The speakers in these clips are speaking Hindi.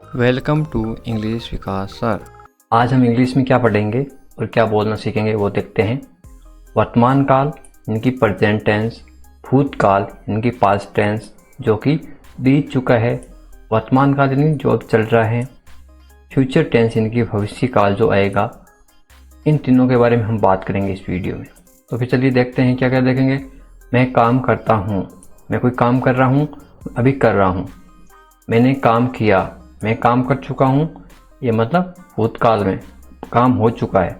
Welcome to English Vikas sir. आज हम इंग्लिश में क्या पढ़ेंगे और क्या बोलना सीखेंगे वो देखते हैं। वर्तमान काल इनकी प्रेजेंट टेंस, भूतकाल इनकी पास्ट टेंस जो कि बीत चुका है, वर्तमान काल यानी जो अब चल रहा है, फ्यूचर टेंस इनकी भविष्य काल जो आएगा। इन तीनों के बारे में हम बात करेंगे इस वीडियो में। तो फिर चलिए देखते हैं क्या क्या देखेंगे। मैं काम करता हूँ, मैं कोई काम कर रहा हूँ, अभी कर रहा हूँ। मैंने काम किया, मैं काम कर चुका हूँ, ये मतलब भूतकाल में काम हो चुका है।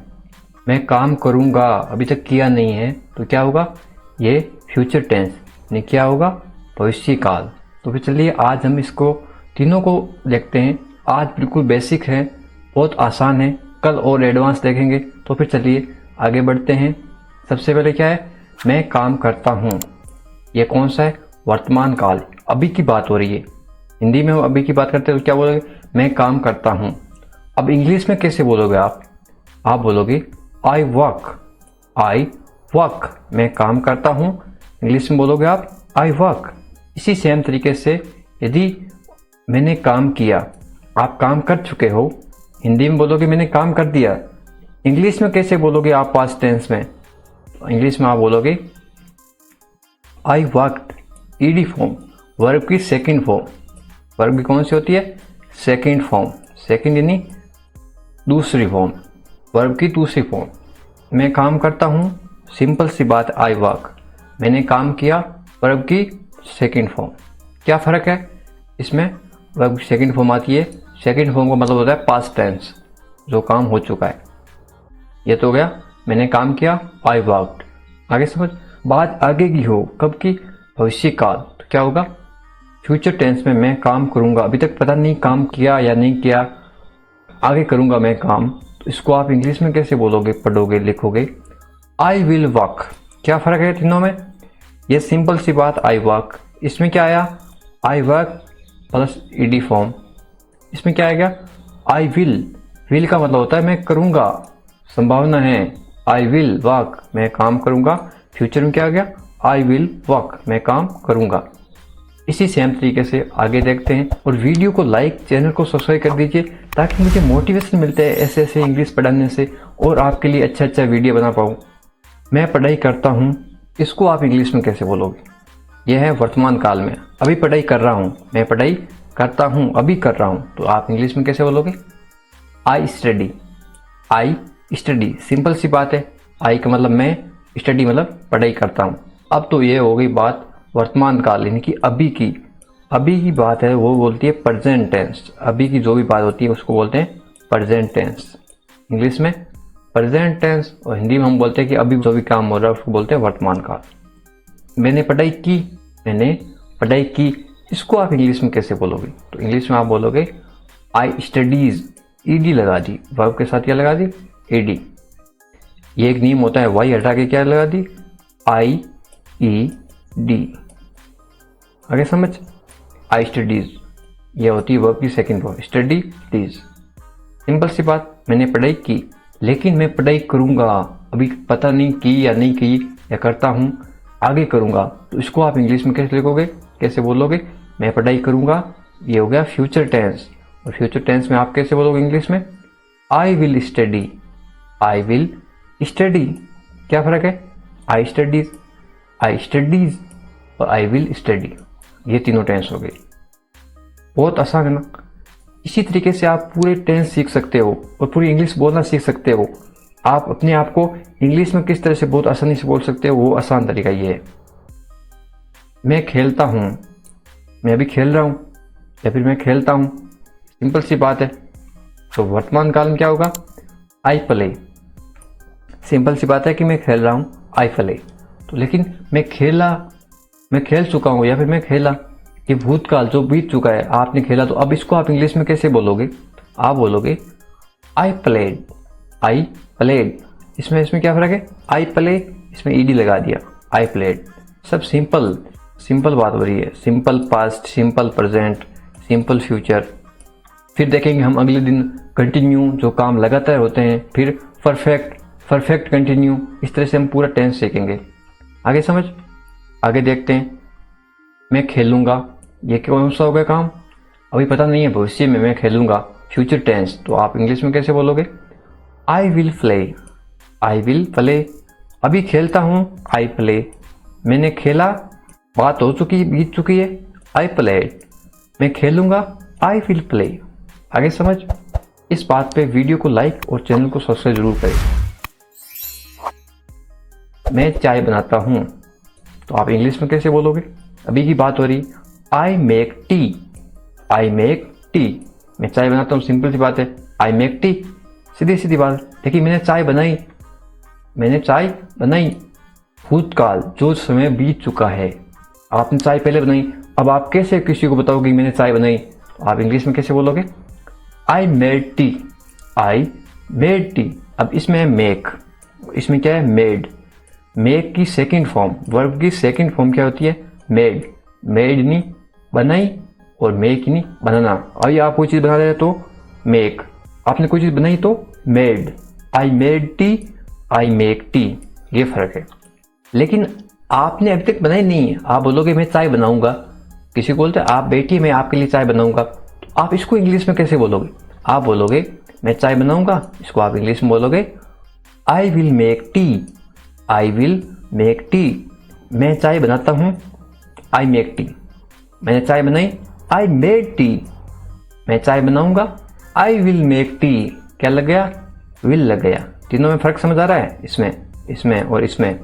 मैं काम करूँगा, अभी तक किया नहीं है, तो क्या होगा, ये फ्यूचर टेंस यानी क्या होगा, भविष्य काल। तो फिर चलिए आज हम इसको तीनों को देखते हैं। आज बिल्कुल बेसिक है, बहुत आसान है, कल और एडवांस देखेंगे। तो फिर चलिए आगे बढ़ते हैं। सबसे पहले क्या है, मैं काम करता हूँ, ये कौन सा है, वर्तमान काल, अभी की बात हो रही है। हिंदी में हम अभी की बात करते हैं तो क्या बोलोगे, मैं काम करता हूँ। अब इंग्लिश में कैसे बोलोगे आप बोलोगे आई वर्क, मैं काम करता हूँ। इंग्लिश में बोलोगे आप आई वर्क। इसी सेम तरीके से यदि मैंने काम किया, आप काम कर चुके हो, हिंदी में बोलोगे मैंने काम कर दिया। इंग्लिश में कैसे बोलोगे आप पास्ट टेंस में, इंग्लिश में आप बोलोगे I worked, ED form, verb की सेकंड फॉर्म। वर्ब की कौन सी होती है, सेकंड फॉर्म, सेकंड यानी दूसरी फॉर्म, वर्ब की दूसरी फॉर्म। मैं काम करता हूँ, सिंपल सी बात, आई वर्क। मैंने काम किया, वर्ब की सेकंड फॉर्म। क्या फ़र्क है इसमें, वर्ब की सेकंड फॉर्म आती है, सेकंड फॉर्म का मतलब होता है पास्ट टेंस, जो काम हो चुका है। ये तो हो गया, मैंने काम किया, आई वर्कड। आगे समझ, बात आगे की हो, कब की, भविष्य काल, तो क्या होगा, फ्यूचर टेंस में मैं काम करूंगा, अभी तक पता नहीं काम किया या नहीं किया, आगे करूंगा मैं काम। तो इसको आप इंग्लिश में कैसे बोलोगे, पढ़ोगे, लिखोगे, आई विल वर्क। क्या फ़र्क है तीनों में, ये सिंपल सी बात, आई वर्क। इसमें क्या आया, I work plus ED form. इसमें क्या आएगा, आई विल का मतलब होता है मैं करूंगा, संभावना है, आई विल वर्क, मैं काम करूंगा। फ्यूचर में क्या आ गया, आई विल वर्क, मैं काम करूंगा। इसी सेम तरीके से आगे देखते हैं। और वीडियो को लाइक, चैनल को सब्सक्राइब कर दीजिए ताकि मुझे मोटिवेशन मिलता है ऐसे ऐसे इंग्लिश पढ़ाने से और आपके लिए अच्छा वीडियो बना पाऊँ। मैं पढ़ाई करता हूँ, इसको आप इंग्लिश में कैसे बोलोगे, यह है वर्तमान काल में, अभी पढ़ाई कर रहा हूँ, मैं पढ़ाई करता हूँ, अभी कर रहा हूँ, तो आप इंग्लिश में कैसे बोलोगे, आई स्टडी। सिंपल सी बात है, आई का मतलब मैं, स्टडी मतलब पढ़ाई करता हूँ। अब तो ये हो गई बात वर्तमान काल यानी कि अभी की बात है, वो बोलती है प्रेजेंट टेंस। अभी की जो भी बात होती है उसको बोलते हैं प्रेजेंट टेंस, इंग्लिश में प्रेजेंट टेंस, और हिंदी में हम बोलते हैं कि अभी जो भी काम हो रहा है उसको बोलते हैं वर्तमान काल। मैंने पढ़ाई की, इसको आप इंग्लिश में कैसे बोलोगे, तो इंग्लिश में आप बोलोगे आई स्टडीज, ईडी लगा दी, वर्ब के साथ क्या लगा दी, ईडी। ये एक नियम होता है, वाई हटा के क्या लगा दी, आई ई डी। आगे समझ, आई स्टडीज, ये होती है वर्ब की सेकंड फॉर्म, स्टडी डीज। सिंपल सी बात, मैंने पढ़ाई की, लेकिन मैं पढ़ाई करूंगा, अभी पता नहीं की या नहीं की, या करता हूँ, आगे करूंगा। तो इसको आप इंग्लिश में कैसे लिखोगे, कैसे बोलोगे, मैं पढ़ाई करूंगा, ये हो गया फ्यूचर टेंस। और फ्यूचर टेंस में आप कैसे बोलोगे इंग्लिश में, आई विल स्टडी, क्या फ़र्क है, आई स्टडीज और आई विल स्टडी, ये तीनों टेंस हो गई। बहुत आसान है ना। इसी तरीके से आप पूरे टेंस सीख सकते हो और पूरी इंग्लिश बोलना सीख सकते हो। आप अपने आप को इंग्लिश में किस तरह से बहुत आसानी से बोल सकते हो, वो आसान तरीका ये है। मैं खेलता हूँ, मैं अभी खेल रहा हूँ, या फिर मैं खेलता हूँ, सिंपल सी बात है। तो वर्तमान काल में क्या होगा, आई प्ले। सिंपल सी बात है कि मैं खेल रहा हूँ, आई प्ले। तो लेकिन मैं खेल चुका हूँ, या फिर मैं खेला, ये भूतकाल जो बीत चुका है, आपने खेला। तो अब इसको आप इंग्लिश में कैसे बोलोगे, आप बोलोगे आई प्लेड। इसमें क्या फ़र्क है, आई प्ले, इसमें ईडी लगा दिया, आई प्लेड। सब सिंपल बात हो रही है, simple past, simple present, simple future. फिर देखेंगे हम अगले दिन कंटिन्यू, जो काम लगातार होते हैं, फिर परफेक्ट कंटिन्यू। इस तरह से हम पूरा टेंस सीखेंगे। आगे समझ, आगे देखते हैं। मैं खेलूंगा, ये कौन सा हो गया काम, अभी पता नहीं है भविष्य में मैं खेलूंगा, फ्यूचर टेंस, तो आप इंग्लिश में कैसे बोलोगे? I will play, I will play. अभी खेलता हूँ, आई प्ले। मैंने खेला, बात हो चुकी, बीत चुकी है, आई प्लेड। मैं खेलूंगा, आई विल प्ले। आगे समझ? इस बात पे वीडियो को लाइक और चैनल को सब्सक्राइब जरूर करें। मैं चाय बनाता हूँ, तो आप इंग्लिश में कैसे बोलोगे? अभी की बात हो रही, I make tea, I make tea. मैं चाय बनाता हूँ, सिंपल सी बात है, आई मेक टी, सीधी सीधी बात। देखिए मैंने चाय बनाई, मैंने चाय बनाई। भूतकाल, जो समय बीत चुका है। आपने चाय पहले बनाई, अब आप कैसे किसी को बताओगे मैंने चाय बनाई? तो आप इंग्लिश में कैसे बोलोगे? I made tea, I made tea. अब इसमें है मेक, इसमें क्या है? मेड। मेक की सेकंड फॉर्म, वर्ब की सेकंड फॉर्म क्या होती है? मेड। मेड नहीं बनाई और मेक नहीं बनाना। अभी आप कोई चीज़ बना रहे तो मेक, आपने कोई चीज़ बनाई तो made. I made tea, I make tea, ये फर्क है। लेकिन आपने अभी तक बनाई नहीं है, आप बोलोगे मैं चाय बनाऊंगा। किसी को बोलते आप बैठिए मैं आपके लिए चाय बनाऊंगा, तो आप इसको इंग्लिश में कैसे बोलोगे? आप बोलोगे मैं चाय बनाऊंगा, इसको आप इंग्लिश में बोलोगे I will make tea, I will make tea. मैं चाय बनाता हूँ, आई मेक टी। मैंने चाय बनाई, आई मेड टी। मैं चाय बनाऊंगा, आई विल मेक टी। क्या लग गया? विल लग गया। तीनों में फर्क समझ आ रहा है? इसमें और इसमें।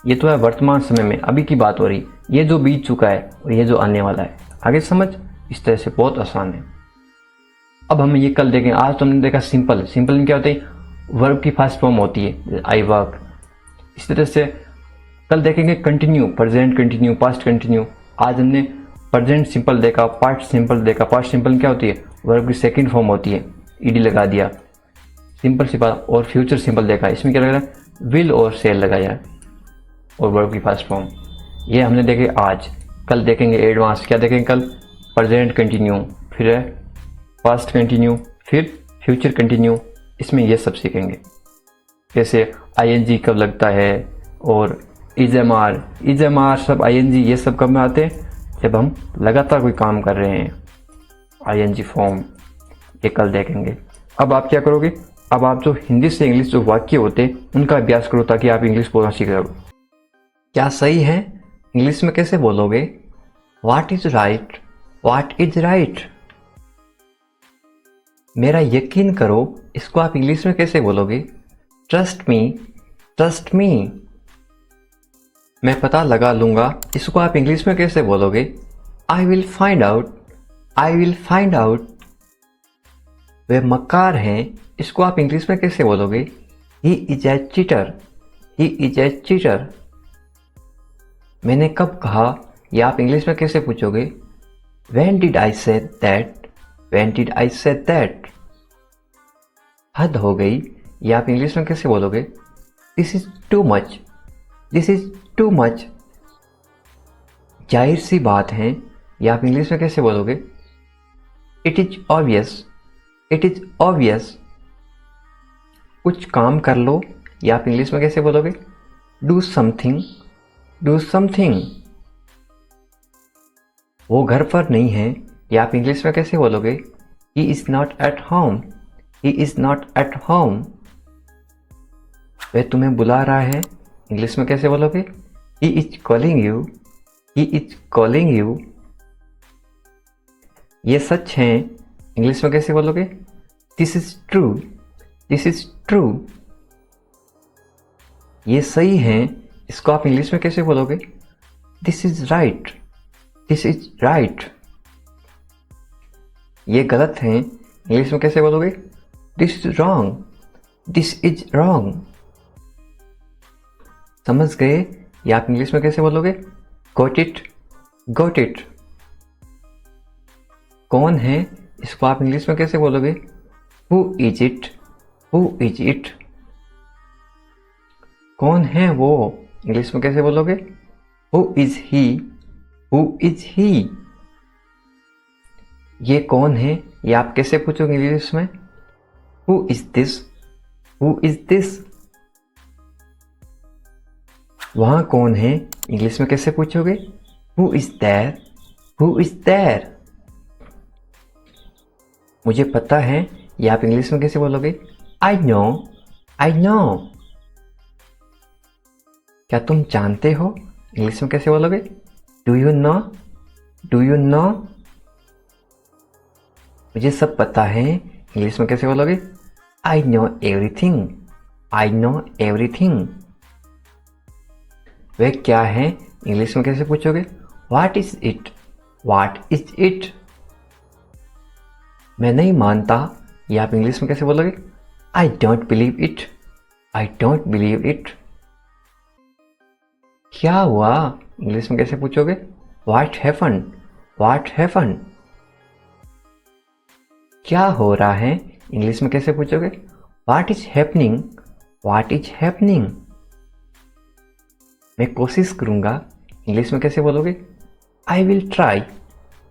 ये तो है वर्तमान समय में, अभी की बात हो रही, ये जो बीत चुका है और ये जो आने वाला है। आगे समझ? इस तरह से बहुत आसान है। अब हम ये कल देखें। आज तो हमने देखा सिंपल। सिंपल में क्या होता है? वर्ब की फर्स्ट फॉर्म होती है, आई वर्क। इस तरह से कल देखेंगे continue, present continue, past continue. आज हमने प्रेजेंट सिंपल देखा, पास्ट सिंपल देखा। पास्ट सिंपल क्या होती है? वर्ब की सेकंड फॉर्म होती है, ईडी लगा दिया, सिंपल सी बात। और फ्यूचर सिंपल देखा, इसमें क्या लग रहा है? विल और सेल लगाया और वर्ब की फर्स्ट फॉर्म। ये हमने देखे आज। कल देखेंगे एडवांस। क्या देखेंगे कल? प्रेजेंट कंटिन्यू, फिर है पास्ट कंटिन्यू, फिर फ्यूचर कंटिन्यू। इसमें ये सब सीखेंगे, जैसे आईएनजी कब लगता है और इजएमआर सब आईएनजी ये सब कब में आते हैं? जब हम लगातार कोई काम कर रहे हैं, आईएनजी फॉर्म। ये कल देखेंगे। अब आप क्या करोगे? अब आप जो हिंदी से इंग्लिश जो वाक्य होते हैं उनका अभ्यास करो, ताकि आप इंग्लिश बोलना सीख जाओ। क्या सही है? इंग्लिश में कैसे बोलोगे? What is right, what is right. मेरा यकीन करो, इसको आप इंग्लिश में कैसे बोलोगे? Trust me, trust me. मैं पता लगा लूंगा, इसको आप इंग्लिश में कैसे बोलोगे? I will find out, I will find out. वे मक्कार हैं, इसको आप इंग्लिश में कैसे बोलोगे? He is a cheater, he is a cheater. मैंने कब कहा, यह आप इंग्लिश में कैसे पूछोगे? When did I say that? When did I say that? हद हो गई, यह आप इंग्लिश में कैसे बोलोगे? This is too much, this is too much। जाहिर सी बात है, यह आप इंग्लिश में कैसे बोलोगे? It is obvious, it is obvious। कुछ काम कर लो, यह आप इंग्लिश में कैसे बोलोगे? Do something, do something। वो घर पर नहीं है, या आप इंग्लिश में कैसे बोलोगे? He is not at home, he is not at home। वह तुम्हें बुला रहा है, इंग्लिश में कैसे बोलोगे? He is calling you, he is calling you। ये सच है, इंग्लिश में कैसे बोलोगे? This is true, this is true। ये सही है, इसको आप इंग्लिश में कैसे बोलोगे? This is right, this is right। ये गलत है, इंग्लिश में कैसे बोलोगे? This is wrong, this is wrong। समझ गए? या आप इंग्लिश में कैसे बोलोगे? Got it, got it। कौन है, इसको आप इंग्लिश में कैसे बोलोगे? Who is it, who is it। कौन है वो, इंग्लिश में कैसे बोलोगे? Who is he, who is he। ये कौन है, ये आप कैसे पूछोगे इंग्लिश में? Who is this, who is this। वहां कौन है, इंग्लिश में कैसे पूछोगे? Who is there, who is there। मुझे पता है ये आप इंग्लिश में कैसे बोलोगे? I know, I no. क्या तुम जानते हो? इंग्लिश में कैसे बोलोगे? Do you no, do you no. मुझे सब पता है, इंग्लिश में कैसे बोलोगे? I know everything, I know everything. वह क्या है? इंग्लिश में कैसे पूछोगे? What is it, what is it. मैं नहीं मानता, ये आप इंग्लिश में कैसे बोलोगे? I don't believe it, I don't believe it. क्या हुआ? इंग्लिश में कैसे पूछोगे? What happen, what happen. क्या हो रहा है? इंग्लिश में कैसे पूछोगे? What is happening, what is happening. मैं कोशिश करूंगा, इंग्लिश में कैसे बोलोगे? I will try,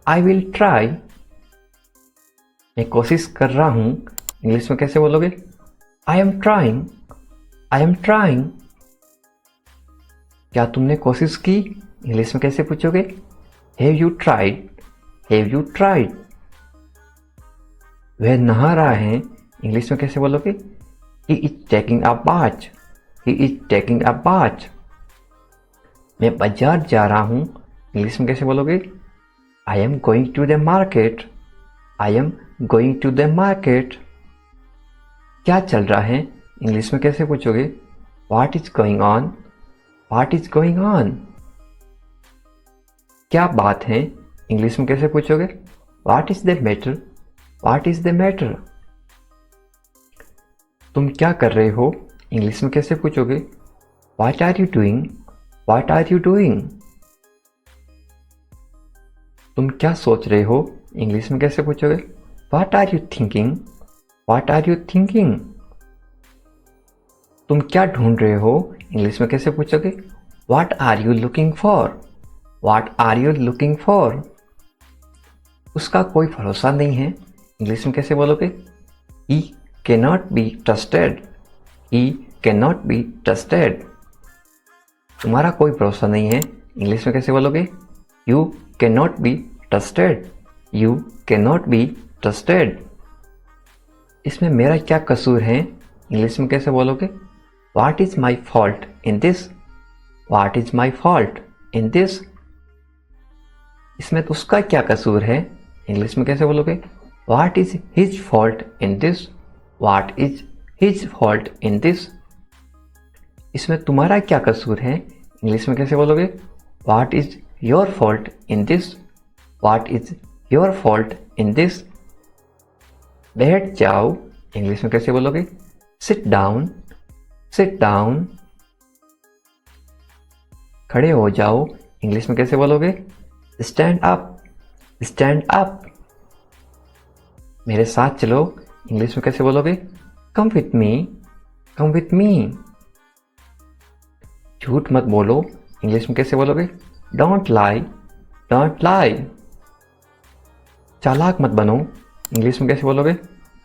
I will try. मैं कोशिश कर रहा हूं, इंग्लिश में कैसे बोलोगे? I am trying, I am trying. क्या तुमने कोशिश की? इंग्लिश में कैसे पूछोगे? Have you tried, have you tried. वह नहा रहा है, इंग्लिश में कैसे बोलोगे? He is taking a bath, he is taking a bath. मैं बाजार जा रहा हूं, इंग्लिश में कैसे बोलोगे? I am going to the market, I am going to the market. क्या चल रहा है? इंग्लिश में कैसे पूछोगे? What is going on, what is going on. क्या बात है? इंग्लिश में कैसे पूछोगे? What is the matter, what is the matter. तुम क्या कर रहे हो? इंग्लिश में कैसे पूछोगे? What are you doing, what are you doing. तुम क्या सोच रहे हो? इंग्लिश में कैसे पूछोगे? What are you thinking, what are you thinking. तुम क्या ढूंढ रहे हो? इंग्लिश में कैसे पूछोगे? What are you looking for, what are you looking for. उसका कोई भरोसा नहीं है, इंग्लिश में कैसे बोलोगे? He cannot be trusted, he cannot be trusted. तुम्हारा कोई भरोसा नहीं है, इंग्लिश में कैसे बोलोगे? You cannot be trusted, you cannot be trusted. इसमें मेरा क्या कसूर है? इंग्लिश में कैसे बोलोगे? What is my fault in this, what is my fault in this. इसमें तो उसका क्या कसूर है? इंग्लिश में कैसे बोलोगे? What is his fault in this, what is his fault in this. इसमें तुम्हारा क्या कसूर है? इंग्लिश में कैसे बोलोगे? What is your fault in this, what is your fault in this. बैठ जाओ, इंग्लिश में कैसे बोलोगे? Sit down, sit down. खड़े हो जाओ, इंग्लिश में कैसे बोलोगे? Stand up, stand up. मेरे साथ चलो, इंग्लिश में कैसे बोलोगे? Come with me, come with me. झूठ मत बोलो, इंग्लिश में कैसे बोलोगे? Don't lie, don't lie. चालाक मत बनो, इंग्लिश में कैसे बोलोगे?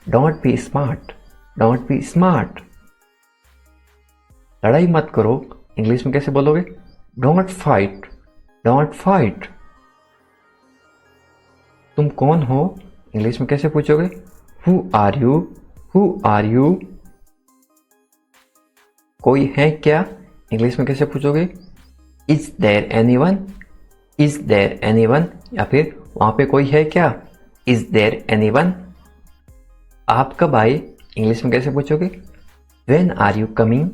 Don't be smart, don't be smart. लड़ाई मत करो, इंग्लिश में कैसे बोलोगे? Don't fight, don't fight. तुम कौन हो? इंग्लिश में कैसे पूछोगे? Who are you, who are you. कोई है क्या? इंग्लिश में कैसे पूछोगे? Is there anyone, is there anyone. या फिर वहां पे कोई है क्या? Is there anyone. आप कब आए? इंग्लिश में कैसे पूछोगे? When are you coming,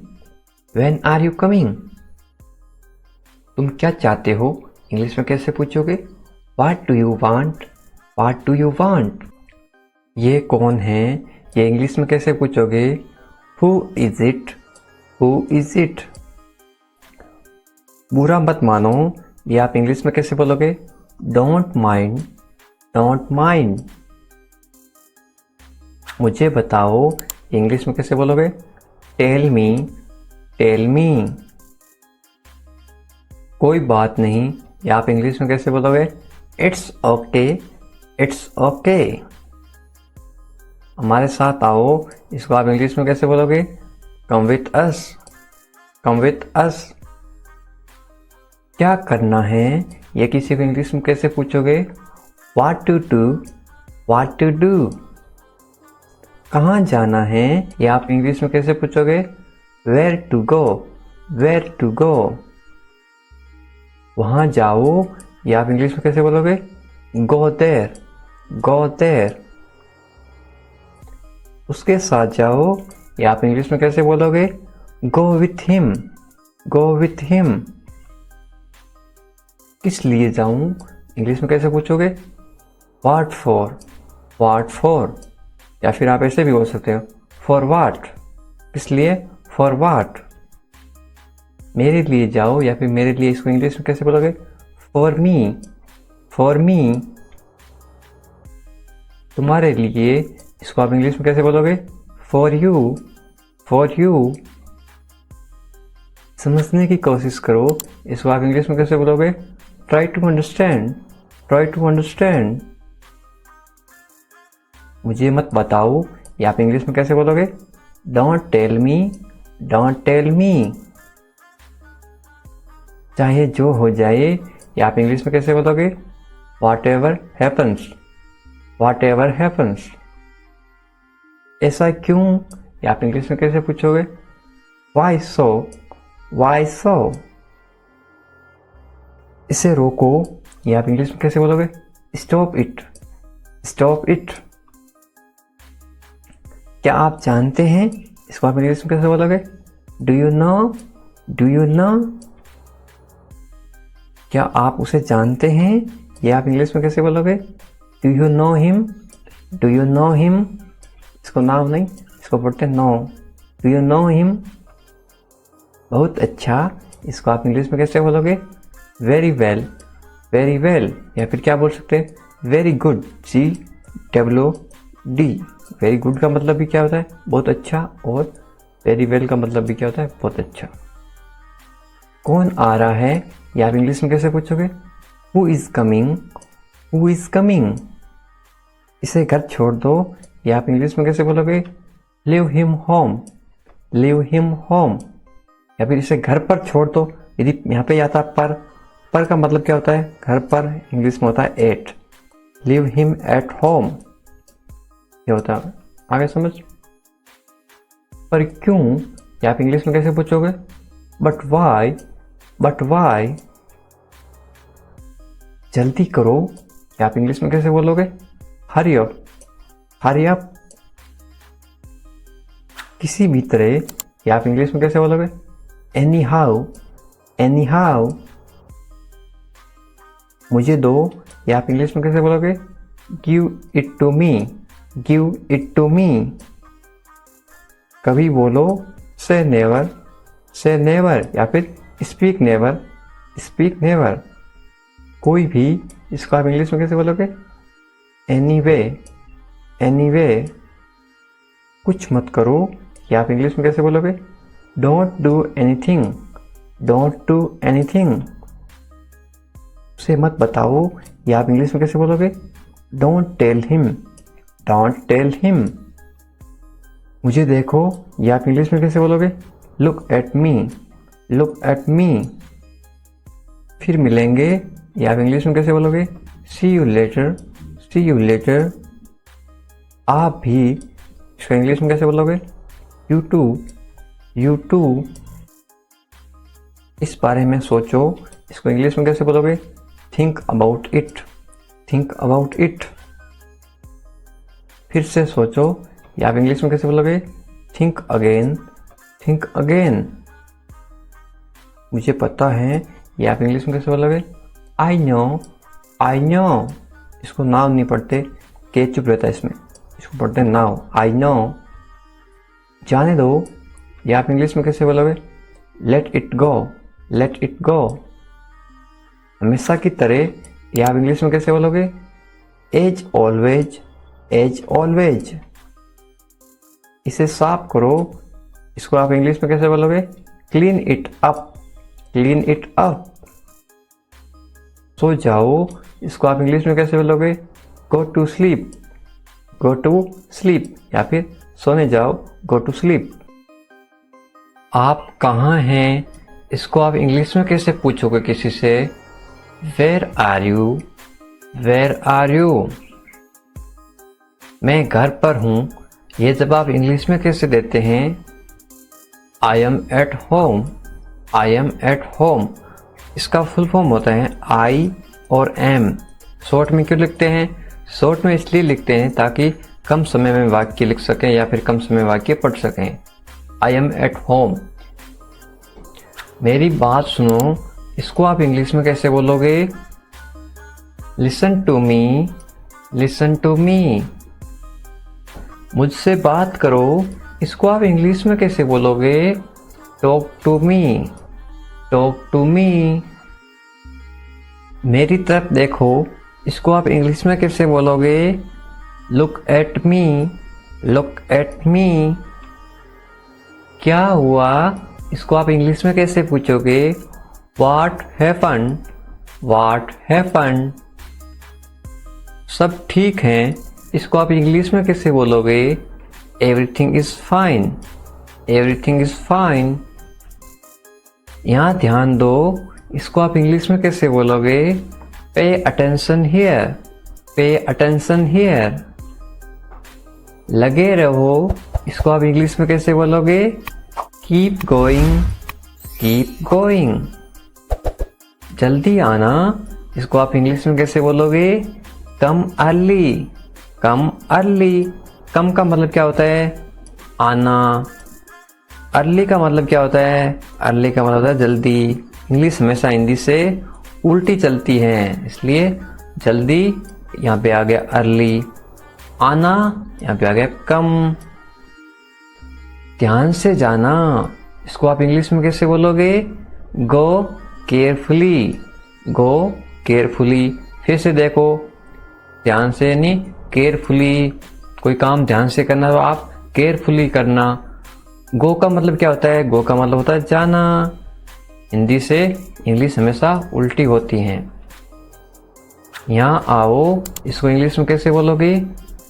when are you coming. तुम क्या चाहते हो? इंग्लिश में कैसे पूछोगे? What do you want, what do you want. ये कौन है? ये इंग्लिश में कैसे पूछोगे? Who is it, who is it. बुरा मत मानो, ये आप इंग्लिश में कैसे बोलोगे? Don't mind, don't mind. मुझे बताओ, इंग्लिश में कैसे बोलोगे? टेल मी, टेल मी। कोई बात नहीं, या आप इंग्लिश में कैसे बोलोगे? It's okay, it's okay. हमारे साथ आओ, इसको आप इंग्लिश में कैसे बोलोगे? कम विथ अस, कम विथ अस। क्या करना है? ये किसी को इंग्लिश में कैसे पूछोगे? What to do, what to do. कहाँ जाना है ये आप इंग्लिश में कैसे पूछोगे? Where to go, where to go. वहां जाओ ये आप इंग्लिश में कैसे बोलोगे? Go there, go there. उसके साथ जाओ ये आप इंग्लिश में कैसे बोलोगे? Go with him, go with him. किस लिए जाऊं इंग्लिश में कैसे पूछोगे? What for, what for. या फिर आप ऐसे भी बोल सकते हो फॉर व्हाट। किस लिए? For what. मेरे लिए जाओ या फिर मेरे लिए, इसको इंग्लिश में कैसे बोलोगे? For me, for me. तुम्हारे लिए, इसको आप इंग्लिश में कैसे बोलोगे? For you, for you. समझने की कोशिश करो, इसको आप इंग्लिश में कैसे बोलोगे? Try to understand, try to understand. मुझे मत बताओ ये आप इंग्लिश में कैसे बोलोगे? Don't tell me, don't tell me. चाहे जो हो जाए ये आप इंग्लिश में कैसे बोलोगे? What ever happens, what ever happens. ऐसा क्यों ये आप इंग्लिश में कैसे पूछोगे? वाई सो, वाई सो। इसे रोको ये आप इंग्लिश में कैसे बोलोगे? Stop it, stop it. क्या आप जानते हैं इसको आप इंग्लिश में कैसे बोलोगे? Do you no, do you no. क्या आप उसे जानते हैं ये आप इंग्लिश में कैसे बोलोगे? Do you know him, do you know him. इसको नाम नहीं, इसको बोलते हैं know. Do you know him. बहुत अच्छा, इसको आप इंग्लिश में कैसे बोलोगे? Very well, very well. या फिर क्या बोल सकते हैं? Very good, GWD। Very good का मतलब भी क्या होता है? बहुत अच्छा। और वेरी वेल का मतलब भी क्या होता है? बहुत अच्छा। कौन आ रहा है या आप इंग्लिश में कैसे पूछोगे? Who is coming, who is coming. इसे घर छोड़ दो या आप इंग्लिश में कैसे बोलोगे? Leave him home, leave him home. या फिर इसे घर पर छोड़ दो, यदि यहाँ पे आता पर का मतलब क्या होता है? घर पर इंग्लिश में होता है at. Leave him at home क्या होता है? आगे समझ। पर क्यों या आप इंग्लिश में कैसे पूछोगे? But why, but why. जल्दी करो या आप इंग्लिश में कैसे बोलोगे? Hurry up, hurry up. किसी भी तरह या आप इंग्लिश में कैसे बोलोगे? Anyhow, anyhow. मुझे दो या आप इंग्लिश में कैसे बोलोगे? Give it to me, give it to me. कभी बोलो से नेवर, से नेवर। या फिर स्पीक नेवर, स्पीक नेवर। कोई भी, इसको आप इंग्लिश में कैसे बोलोगे? Anyway, anyway. कुछ मत करो या आप इंग्लिश में कैसे बोलोगे? Don't do anything, don't do anything. उसे मत बताओ या आप इंग्लिश में कैसे बोलोगे? Don't tell him, don't tell him. मुझे देखो या आप इंग्लिश में कैसे बोलोगे? Look at me, look at me. फिर मिलेंगे या आप इंग्लिश में कैसे बोलोगे? See you later, see you later. आप भी, इसको इंग्लिश में कैसे बोलोगे? You too, you too. इस बारे में सोचो, इसको इंग्लिश में कैसे बोलोगे? Think about it, think about it. फिर से सोचो या आप इंग्लिश में कैसे बोलोगे? Think again, think again. मुझे पता है या आप इंग्लिश में कैसे बोलोगे? I know, I know. इसको नाउ नहीं पढ़ते, के चुप रहता है इसमें, इसको पढ़ते हैं नाउ, आई नो। जाने दो या आप इंग्लिश में कैसे बोलोगे? Let it go, let it go. हमेशा की तरह या आप इंग्लिश में कैसे बोलोगे? As always, as always. इसे साफ करो, इसको आप इंग्लिश में कैसे बोलोगे? Clean it up, clean it up. सो जाओ, इसको आप इंग्लिश में कैसे बोलोगे? Go to sleep, go to sleep. या फिर सोने जाओ, गो टू स्लीप। आप कहाँ हैं, इसको आप इंग्लिश में कैसे पूछोगे किसी से? Where are you, where are you. मैं घर पर हूँ, ये जब आप इंग्लिश में कैसे देते हैं, आई am at home, I am at home, इसका फुल फॉर्म होता है आई और एम। शॉर्ट में क्यों लिखते हैं? शॉर्ट में इसलिए लिखते हैं ताकि कम समय में वाक्य लिख सकें या फिर कम समय में वाक्य पढ़ सकें। I am at home. मेरी बात सुनो, इसको आप इंग्लिश में कैसे बोलोगे? Listen to me, listen to me. मुझसे बात करो, इसको आप इंग्लिश में कैसे बोलोगे? Talk to me, talk to me. मेरी तरफ देखो, इसको आप इंग्लिश में कैसे बोलोगे? Look at me, look at me. क्या हुआ, इसको आप इंग्लिश में कैसे पूछोगे? What happened, what happened. सब ठीक है, इसको आप इंग्लिश में कैसे बोलोगे? Everything is fine, everything is fine. यहाँ ध्यान दो, इसको आप इंग्लिश में कैसे बोलोगे? Pay attention here, pay attention here. लगे रहो, इसको आप इंग्लिश में कैसे बोलोगे? Keep going, keep going. जल्दी आना, इसको आप इंग्लिश में कैसे बोलोगे? कम अर्ली, कम अर्ली। कम का मतलब क्या होता है? आना। अर्ली का मतलब क्या होता है? अर्ली का मतलब होता है जल्दी। इंग्लिश हमेशा हिंदी से उल्टी चलती है, इसलिए जल्दी यहाँ पे आ गया अर्ली, आना यहाँ पे आ गया कम। ध्यान से जाना, इसको आप इंग्लिश में कैसे बोलोगे? गो केयरफुली, गो केयरफुली। फिर से देखो, ध्यान से नहीं, केयरफुली। कोई काम ध्यान से करना तो आप केयरफुली करना। गो का मतलब क्या होता है? गो का मतलब होता है जाना। हिंदी से इंग्लिश हमेशा उल्टी होती हैं। यहाँ आओ, इसको इंग्लिश में कैसे बोलोगे?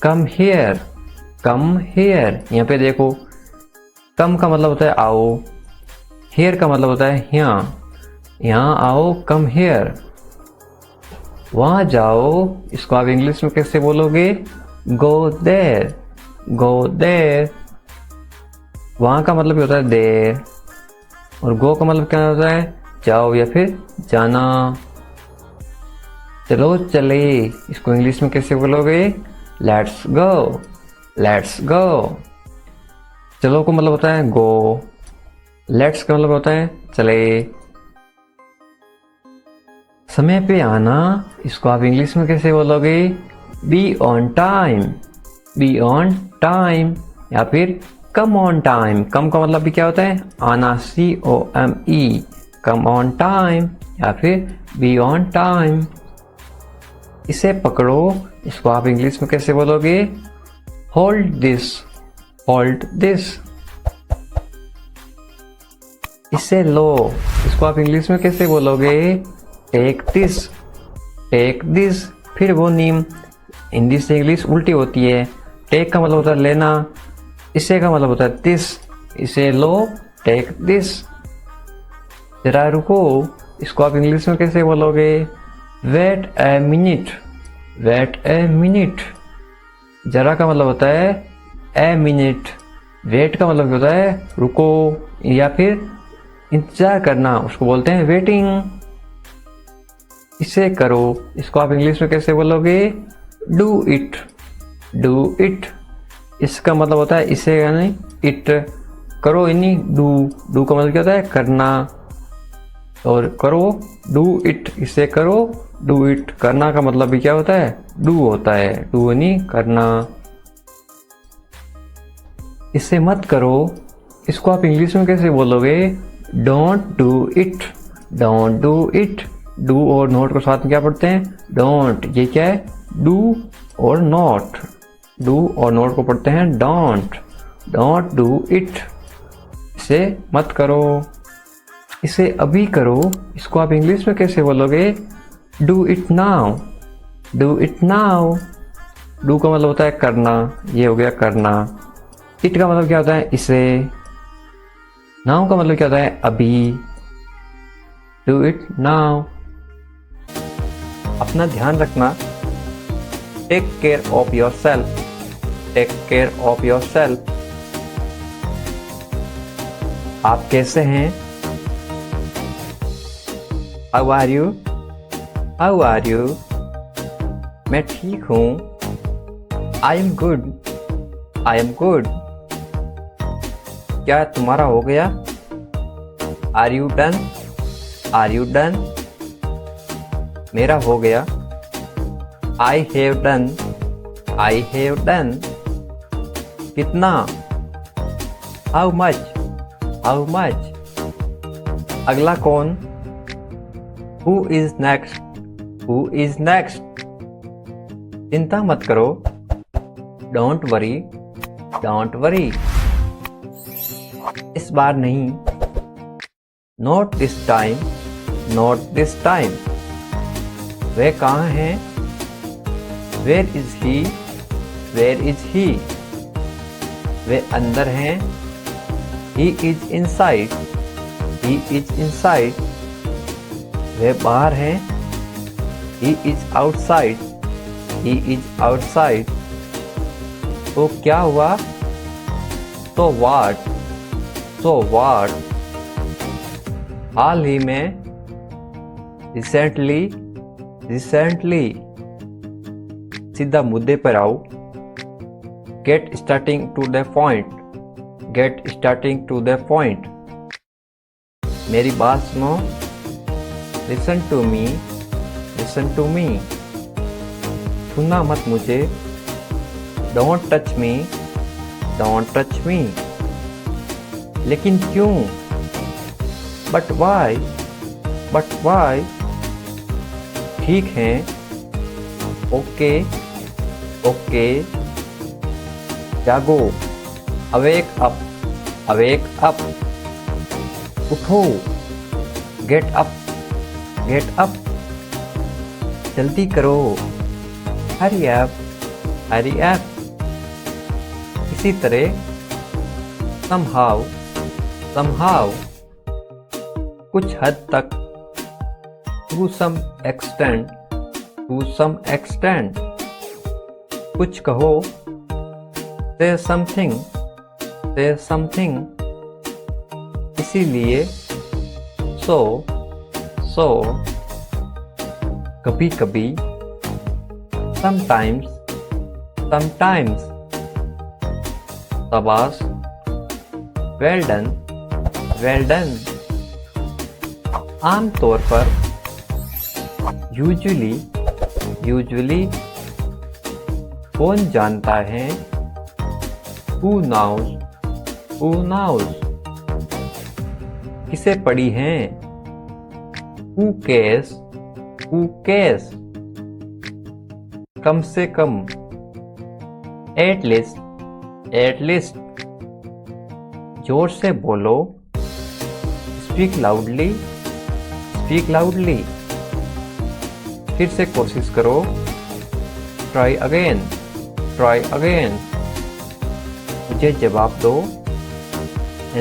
कम हियर, कम हियर। यहाँ पे देखो, कम का मतलब होता है आओ, हियर का मतलब होता है यहाँ। यहाँ आओ, कम हियर। वहाँ जाओ, इसको आप इंग्लिश में कैसे बोलोगे? Go there, go there. वहाँ का मतलब होता है देर, और गो का मतलब क्या होता है? जाओ या फिर जाना। चलो चले, इसको इंग्लिश में कैसे बोलोगे? Let's go, let's go. चलो का मतलब होता है गो, लेट्स का मतलब होता है चले। समय पे आना, इसको आप इंग्लिश में कैसे बोलोगे? Be on time, be on time, या फिर कम ऑन टाइम। कम का मतलब भी क्या होता है? आना, COME, कम ऑन टाइम, या फिर बी ऑन टाइम। इसे पकड़ो, इसको आप इंग्लिश में कैसे बोलोगे? Hold this, hold this. इसे लो, इसको आप इंग्लिश में कैसे बोलोगे? Take this, take this. फिर वो नीम, हिंदी से इंग्लिश उल्टी होती है। टेक का मतलब होता है लेना, इसे का मतलब होता है दिस। इसे लो, टेक दिस। जरा रुको, इसको आप इंग्लिश में कैसे बोलोगे? Wait a minute, wait a minute. जरा का मतलब होता है ए मिनट। वेट का मतलब होता है रुको या फिर इंतजार करना, उसको बोलते हैं वेटिंग। इसे करो, इसको आप इंग्लिश में कैसे बोलोगे? Do it, do it. इसका मतलब होता है इसे यानी इट, करो यानी डू। डू का मतलब क्या होता है? करना, और करो डू इट, इसे करो डू इट। करना का मतलब भी क्या होता है? डू होता है, डू यानी करना। इसे मत करो, इसको आप इंग्लिश में कैसे बोलोगे? Don't do it, don't do it. Do और नॉट को साथ में क्या पढ़ते हैं? डोंट। ये क्या है? डू और नॉट। डू और नॉट को पढ़ते हैं डोंट, डोंट डू इट। इसे मत करो, इसे अभी करो, इसको आप इंग्लिश में कैसे बोलोगे? Do it now, do it now. Do का मतलब होता है करना, ये हो गया करना। इट का मतलब क्या होता है? इसे। नाउ का मतलब क्या होता है? अभी। Do it now. अपना ध्यान रखना। Take care of yourself. Take care of yourself. आप कैसे हैं? How are you? How are you? मैं ठीक हूँ। I am good. I am good. क्या तुम्हारा हो गया? Are you done? Are you done? मेरा हो गया। I have done. I have done. कितना? How much? How much? अगला कौन? Who is next? Who is next? चिंता मत करो। Don't worry. Don't worry. इस बार नहीं। Not this time. Not this time. वह कहाँ है? Where is he? Where is he? वे अंदर हैं। He is inside. He is inside. वे बाहर हैं। He is outside. He is outside. तो क्या हुआ? तो व्हाट? तो व्हाट? हाल ही में। रिसेंटली। रिसेंटली। सीधा मुद्दे पर आओ। Get starting to the point. Get starting to the point. मेरी बात सुनो। Listen to me. Listen to me. छूना मत मुझे। Don't touch me. Don't touch me. लेकिन क्यों? But why? But why? ठीक है। ओके। ओके। जागो। Awake up. Awake up. उठो। Get up. Get up. जल्दी करो। Hurry up. Hurry up. इसी तरह somehow। somehow। कुछ हद तक। to some extent। to some extent। कुछ कहो। say something। say something। इसीलिए। so। so। कभी कभी। sometimes। sometimes। शाबाश। Well done. Well done. आमतौर पर। यूजुअली। यूजुअली। कौन जानता है? Who knows? Who knows? किसे पड़ी हैं? Who cares? Who cares? कम से कम। At least। At least। जोर से बोलो। Speak loudly। Speak loudly। फिर से कोशिश करो। Try again। Try again। मुझे जवाब दो।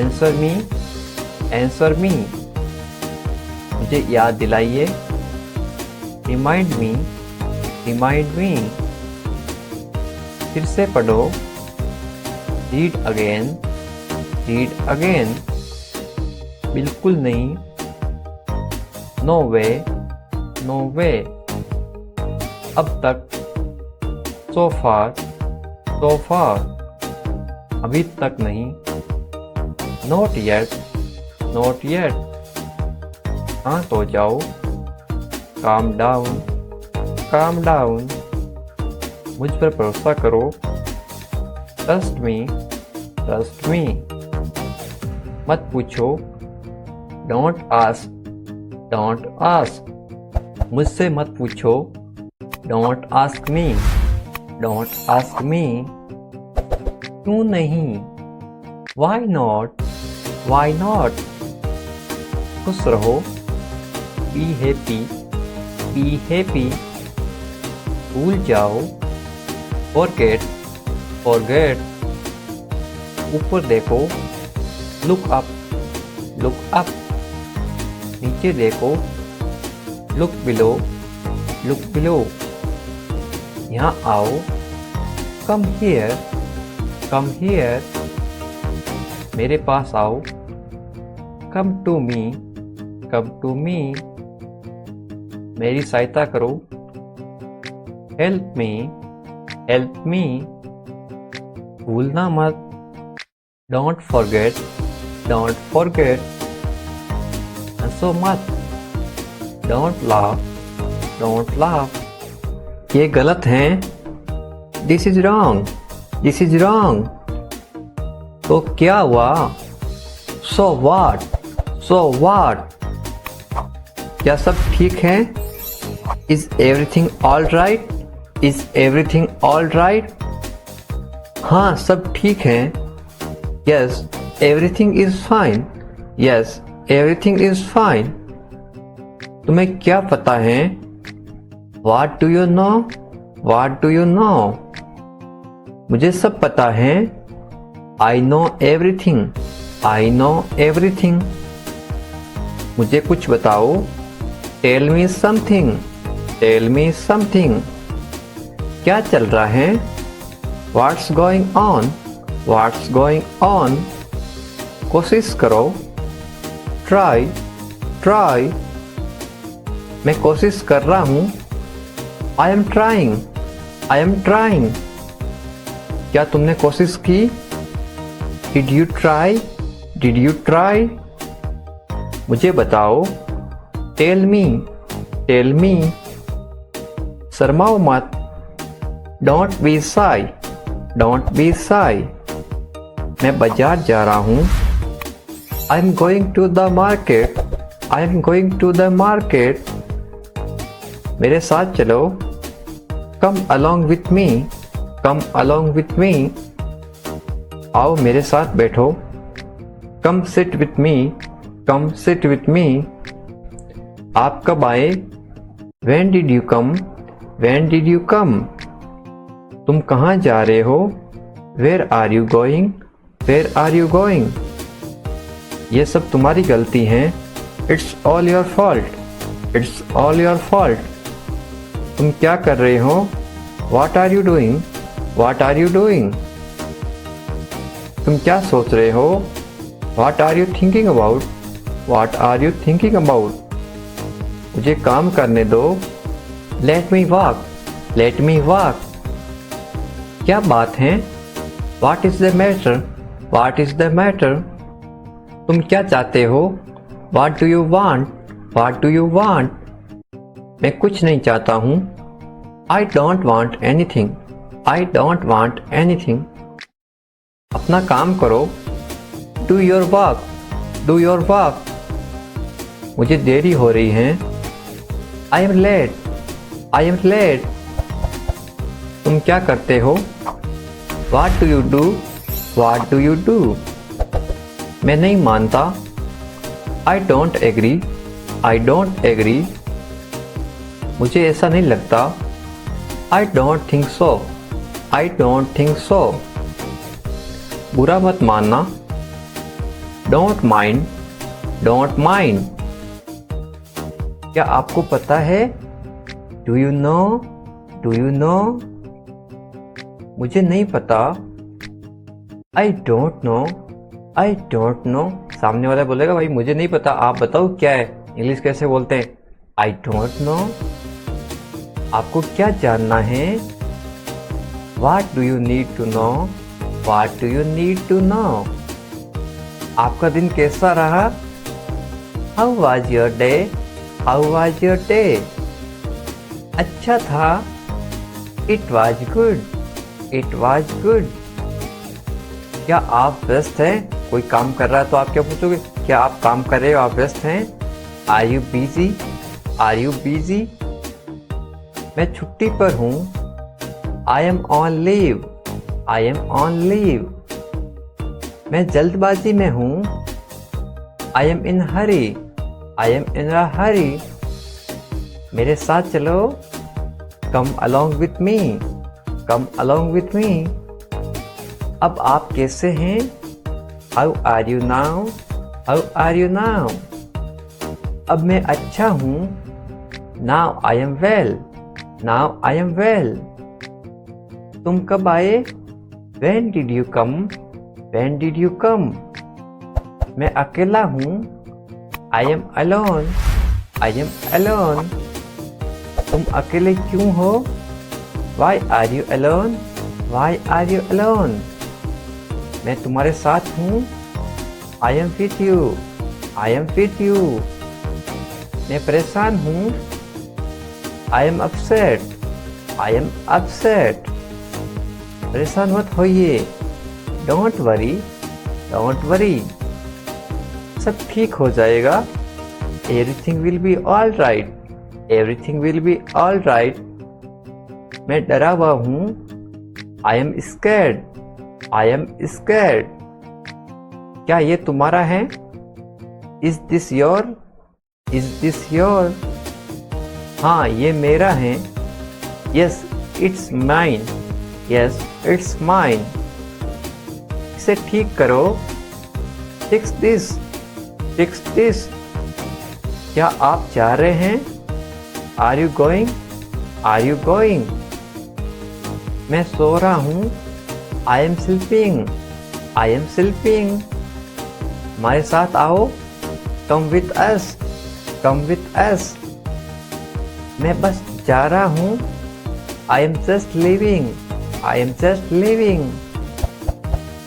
Answer me। Answer me। मुझे याद दिलाइए। Remind me। Remind me। फिर से पढ़ो। Read again। Read again। बिल्कुल नहीं। No way। No way। अब तक। So far। So far। अभी तक नहीं। Not yet। Not yet। शांत हो जाओ। Calm down। Calm down। मुझ पर भरोसा करो। Trust me। Trust me। मत पूछो। Don't ask। Don't ask। मुझसे मत पूछो। Don't ask me। Don't ask me। क्यों नहीं? Why not? Why not? खुश रहो। Be happy। Be happy। भूल जाओ। Forget। Forget। ऊपर देखो। Look up। Look up। नीचे देखो। Look below। Look below। यहाँ आओ। Come here। कम हियर, मेरे पास आओ। Come to me, come to me, मेरी सहायता करो। हेल्प मी, हेल्प मी, भूलना मत। डोंट फॉरगेट, डोंट फॉरगेट, हंसो मत। डोंट लाफ, डोंट लाफ, ये गलत है। This is wrong, this is wrong, तो क्या हुआ? सो व्हाट, सो व्हाट, क्या सब ठीक है? Is everything all right, is everything all right, हाँ सब ठीक है। Yes everything is fine, yes everything is fine, तुम्हें क्या पता है? What do you know? What do you know? मुझे सब पता है। I know everything, I know everything, मुझे कुछ बताओ। Tell me something, tell me something, क्या चल रहा है? What's going on? What's going on? कोशिश करो। Try, try, मैं कोशिश कर रहा हूँ। I am trying, I am trying, क्या तुमने कोशिश की? Did you try? Did you try? मुझे बताओ। Tell me, tell me, शर्माओ मत। Don't be shy, don't be shy, मैं बाजार जा रहा हूँ। I am going to the market, I am going to the market, मेरे साथ चलो। Come along with me, come along with me, आओ मेरे साथ बैठो। Come sit with me, come sit with me, आप कब आए? When did you come? When did you come? तुम कहाँ जा रहे हो? Where are you going? Where are you going? ये सब तुम्हारी गलती है। It's all your fault, it's all your fault, तुम क्या कर रहे हो? What are you doing? What are you doing? तुम क्या सोच रहे हो? What are you thinking about? What are you thinking about? मुझे काम करने दो। Let me walk, let me walk, क्या बात है? What is the matter? What is the matter? तुम क्या चाहते हो? What do you want? What do you want? मैं कुछ नहीं चाहता हूँ। I don't want anything, I don't want anything, अपना काम करो। Do your work, do your work, मुझे देरी हो रही है। I am late, I am late, तुम क्या करते हो? What do you do? What do you do? मैं नहीं मानता। I don't agree, I don't agree, मुझे ऐसा नहीं लगता। I don't think so, I don't think so, बुरा मत मानना। Don't mind, don't mind, क्या आपको पता है? Do you know? Do you know? मुझे नहीं पता। I don't know, I don't know, सामने वाला बोलेगा भाई मुझे नहीं पता, आप बताओ क्या है। इंग्लिश कैसे बोलते हैं? I don't know, आपको क्या जानना है? What do you need to know? What do you need to know? आपका दिन कैसा रहा? How was your day? How was your day? अच्छा था। It was good, it was good, क्या आप व्यस्त हैं? कोई काम कर रहा है तो आप क्या पूछोगे? क्या आप काम कर रहे हो? आप व्यस्त हैं? Are you busy? Are you busy? मैं छुट्टी पर हूँ। I am on leave, I am on leave, मैं जल्दबाजी में हूँ। I am in hurry, I am in a hurry, मेरे साथ चलो। Come along with me, come along with me, अब आप कैसे हैं? How are you now? How are you now? अब मैं अच्छा हूँ। Now I am well, now I am well, तुम कब आए? When did you come? When did you come? मैं अकेला हूँ. I am alone. I am alone. तुम अकेले क्यों हो? Why are you alone? Why are you alone? मैं तुम्हारे साथ हूँ. I am with you. I am with you. मैं परेशान हूँ. I am upset. I am upset. परेशान मत होइए. Don't worry. Don't worry. सब ठीक हो जाएगा. Everything will be all right. Everything will be all right. मैं डरा हुआ हूँ. I am scared. I am scared. क्या ये तुम्हारा है? Is this your? Is this your? हाँ ये मेरा है. Yes, it's mine. Yes, it's mine. इसे ठीक करो. Fix this. Fix this. क्या आप जा रहे हैं? Are you going? Are you going? मैं सो रहा हूँ. I am sleeping. I am sleeping. हमारे साथ आओ. Come with us. Come with us. मैं बस जा रहा हूँ. I am just leaving. I am just leaving.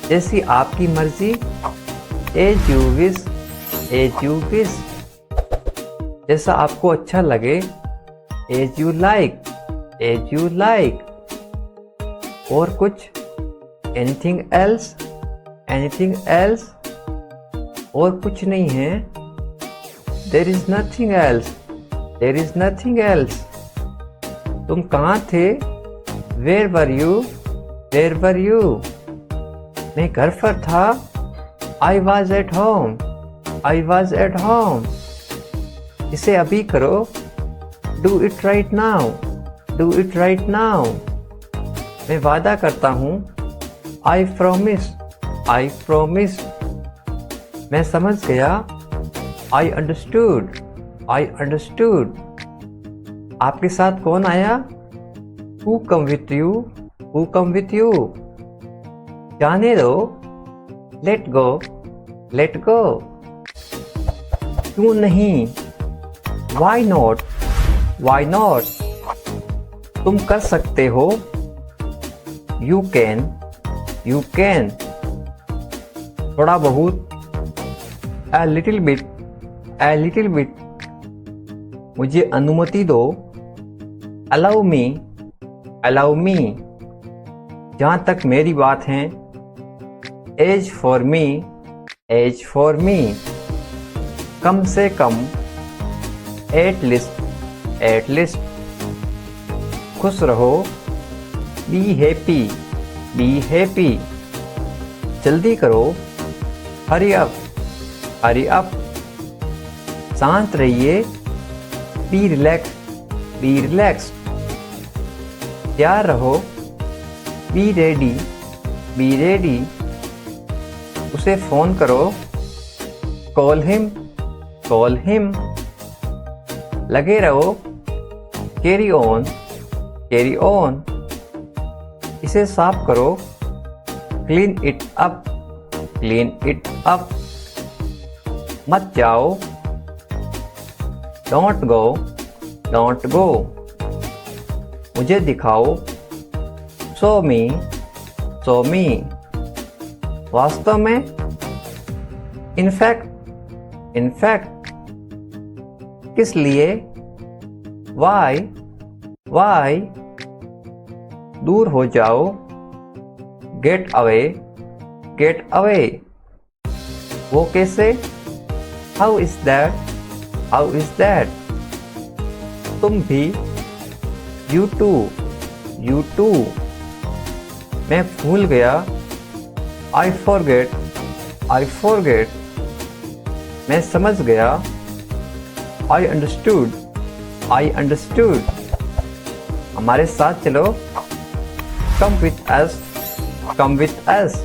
जैसी आपकी मर्जी. As you wish. As you wish. जैसा आपको अच्छा लगे. As you like. As you like. और कुछ? Anything else? Anything else? और कुछ नहीं है. There is nothing else. There is nothing else. तुम कहाँ थे? Where were you? Where were you? मैं घर पर था. I was at home. I was at home. इसे अभी करो. Do it right now. Do it right now. मैं वादा करता हूँ. I promise. I promise. मैं समझ गया. I understood. I understood. आपके साथ कौन आया? Who come with you? Who come with you? जाने दो. Let go. Let go. क्यों नहीं? Why not? Why not? तुम कर सकते हो. You can. You can. थोड़ा बहुत. A little bit. A little bit. मुझे अनुमति दो. Allow me. Allow me. जहाँ तक मेरी बात है. As for me. As for me. कम से कम. At least. At least. खुश रहो. Be happy. Be happy. जल्दी करो. Hurry up. Hurry up. शांत रहिए. Be relaxed. Be relaxed. तैयार रहो. Be ready. Be ready. उसे फोन करो. Call him. Call him. लगे रहो. Carry on. Carry on. इसे साफ करो. Clean it up. Clean it up. मत जाओ. Don't go. Don't go. मुझे दिखाओ. Show me. Show me. वास्तव में. In fact. In fact. किस लिए? Why? Why? दूर हो जाओ. Get away. Get away. वो कैसे? How is that? How is that? तुम भी. You too. You too. मैं भूल गया. I forget. I forget. मैं समझ गया. I understood. I understood. हमारे साथ चलो. Come with us. Come with us.